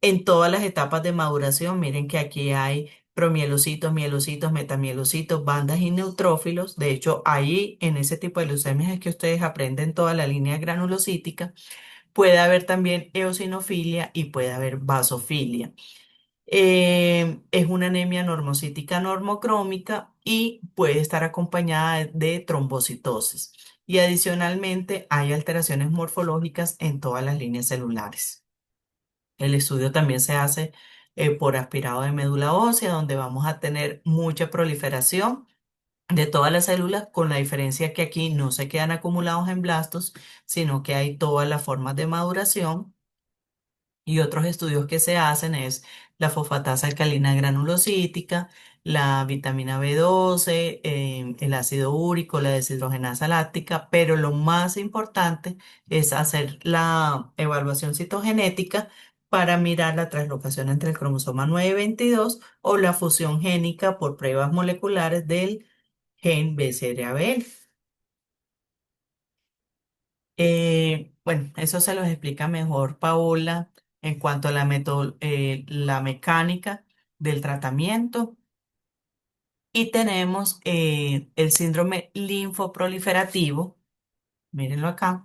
en todas las etapas de maduración. Miren que aquí hay promielocitos, mielocitos, metamielocitos, bandas y neutrófilos. De hecho, ahí en ese tipo de leucemias es que ustedes aprenden toda la línea granulocítica. Puede haber también eosinofilia y puede haber vasofilia. Es una anemia normocítica normocrómica y puede estar acompañada de trombocitosis. Y adicionalmente hay alteraciones morfológicas en todas las líneas celulares. El estudio también se hace por aspirado de médula ósea, donde vamos a tener mucha proliferación de todas las células, con la diferencia que aquí no se quedan acumulados en blastos, sino que hay todas las formas de maduración. Y otros estudios que se hacen es la fosfatasa alcalina granulocítica, la vitamina B12, el ácido úrico, la deshidrogenasa láctica, pero lo más importante es hacer la evaluación citogenética para mirar la translocación entre el cromosoma 9 y 22 o la fusión génica por pruebas moleculares del gen BCR-ABL. Bueno, eso se los explica mejor Paola en cuanto a la mecánica del tratamiento. Y tenemos el síndrome linfoproliferativo, mírenlo acá.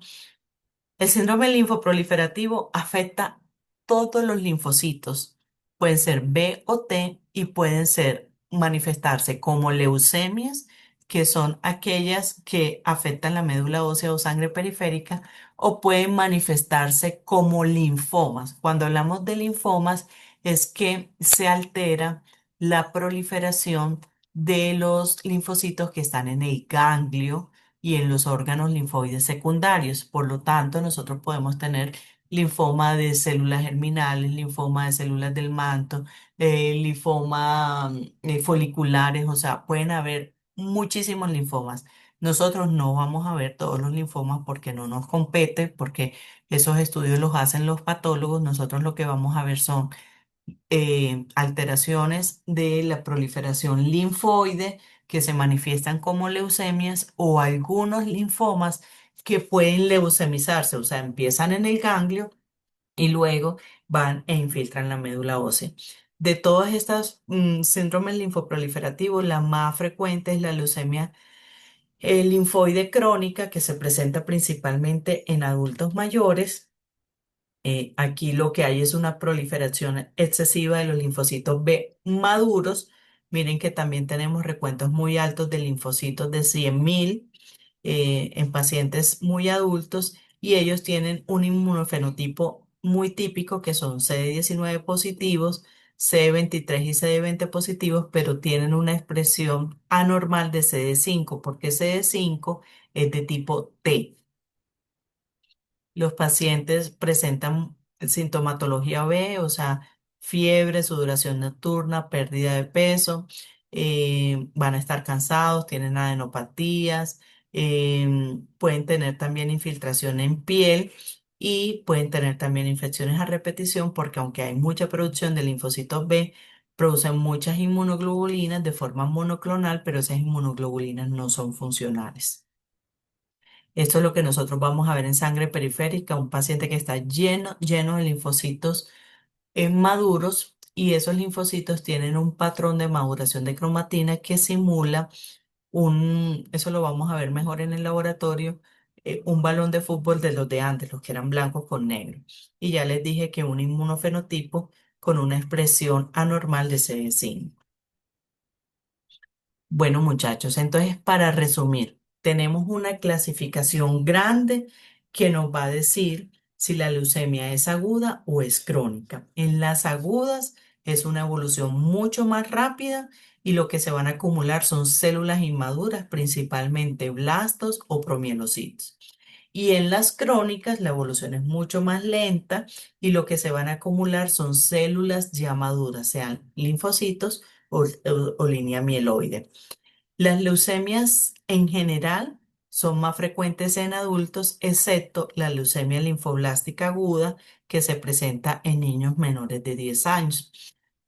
El síndrome linfoproliferativo afecta todos los linfocitos. Pueden ser B o T y pueden manifestarse como leucemias, que son aquellas que afectan la médula ósea o sangre periférica, o pueden manifestarse como linfomas. Cuando hablamos de linfomas es que se altera la proliferación de los linfocitos que están en el ganglio y en los órganos linfoides secundarios. Por lo tanto, nosotros podemos tener linfoma de células germinales, linfoma de células del manto, linfoma foliculares, o sea, pueden haber muchísimos linfomas. Nosotros no vamos a ver todos los linfomas porque no nos compete, porque esos estudios los hacen los patólogos. Nosotros lo que vamos a ver son alteraciones de la proliferación linfoide que se manifiestan como leucemias o algunos linfomas que pueden leucemizarse, o sea, empiezan en el ganglio y luego van e infiltran la médula ósea. De todas estas síndromes linfoproliferativos, la más frecuente es la leucemia linfoide crónica, que se presenta principalmente en adultos mayores. Aquí lo que hay es una proliferación excesiva de los linfocitos B maduros. Miren que también tenemos recuentos muy altos de linfocitos de 100.000 en pacientes muy adultos y ellos tienen un inmunofenotipo muy típico que son CD19 positivos, CD23 y CD20 positivos, pero tienen una expresión anormal de CD5 porque CD5 es de tipo T. Los pacientes presentan sintomatología B, o sea, fiebre, sudoración nocturna, pérdida de peso, van a estar cansados, tienen adenopatías, pueden tener también infiltración en piel y pueden tener también infecciones a repetición porque aunque hay mucha producción de linfocitos B, producen muchas inmunoglobulinas de forma monoclonal, pero esas inmunoglobulinas no son funcionales. Esto es lo que nosotros vamos a ver en sangre periférica, un paciente que está lleno de linfocitos maduros y esos linfocitos tienen un patrón de maduración de cromatina que simula eso lo vamos a ver mejor en el laboratorio, un balón de fútbol de los de antes, los que eran blancos con negro. Y ya les dije que un inmunofenotipo con una expresión anormal de CD5. Bueno, muchachos, entonces para resumir, tenemos una clasificación grande que nos va a decir si la leucemia es aguda o es crónica. En las agudas es una evolución mucho más rápida y lo que se van a acumular son células inmaduras, principalmente blastos o promielocitos. Y en las crónicas la evolución es mucho más lenta y lo que se van a acumular son células ya maduras, sean linfocitos o línea mieloide. Las leucemias en general son más frecuentes en adultos, excepto la leucemia linfoblástica aguda que se presenta en niños menores de 10 años.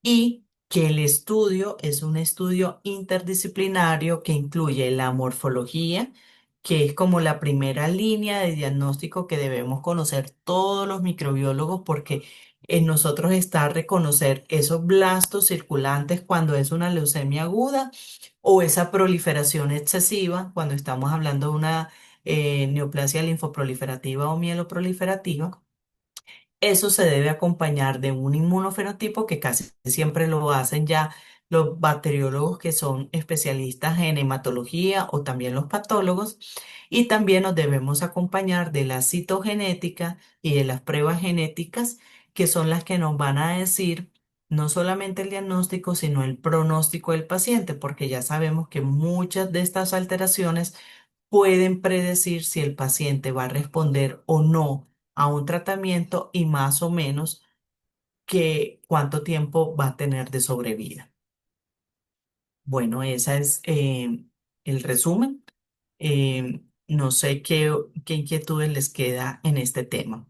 Y que el estudio es un estudio interdisciplinario que incluye la morfología, que es como la primera línea de diagnóstico que debemos conocer todos los microbiólogos porque en nosotros está reconocer esos blastos circulantes cuando es una leucemia aguda o esa proliferación excesiva cuando estamos hablando de una neoplasia linfoproliferativa o mieloproliferativa. Eso se debe acompañar de un inmunofenotipo que casi siempre lo hacen ya los bacteriólogos que son especialistas en hematología o también los patólogos. Y también nos debemos acompañar de la citogenética y de las pruebas genéticas que son las que nos van a decir no solamente el diagnóstico, sino el pronóstico del paciente, porque ya sabemos que muchas de estas alteraciones pueden predecir si el paciente va a responder o no a un tratamiento y más o menos que cuánto tiempo va a tener de sobrevida. Bueno, ese es el resumen. No sé qué inquietudes les queda en este tema.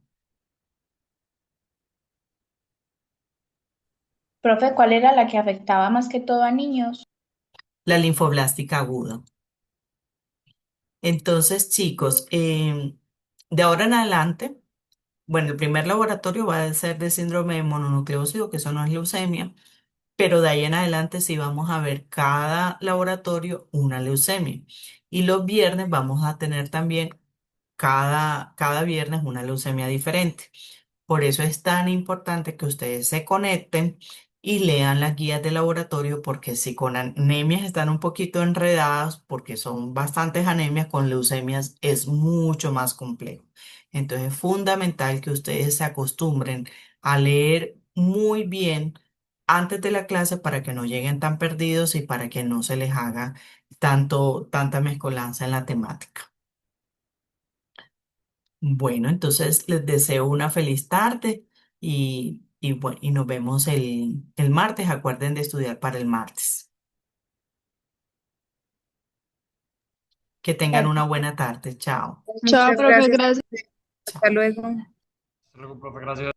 Profe, ¿cuál era la que afectaba más que todo a niños? La linfoblástica aguda. Entonces, chicos, de ahora en adelante, bueno, el primer laboratorio va a ser de síndrome de mononucleósido, que eso no es leucemia, pero de ahí en adelante sí vamos a ver cada laboratorio una leucemia. Y los viernes vamos a tener también cada viernes una leucemia diferente. Por eso es tan importante que ustedes se conecten y lean las guías de laboratorio, porque si con anemias están un poquito enredadas, porque son bastantes anemias, con leucemias es mucho más complejo. Entonces es fundamental que ustedes se acostumbren a leer muy bien antes de la clase para que no lleguen tan perdidos y para que no se les haga tanta mezcolanza en la temática. Bueno, entonces les deseo una feliz tarde y nos vemos el martes. Acuerden de estudiar para el martes. Que tengan una buena tarde. Chao. Chao, Muchas profe, gracias. gracias. Hasta Chao. luego. Hasta luego, profe, gracias.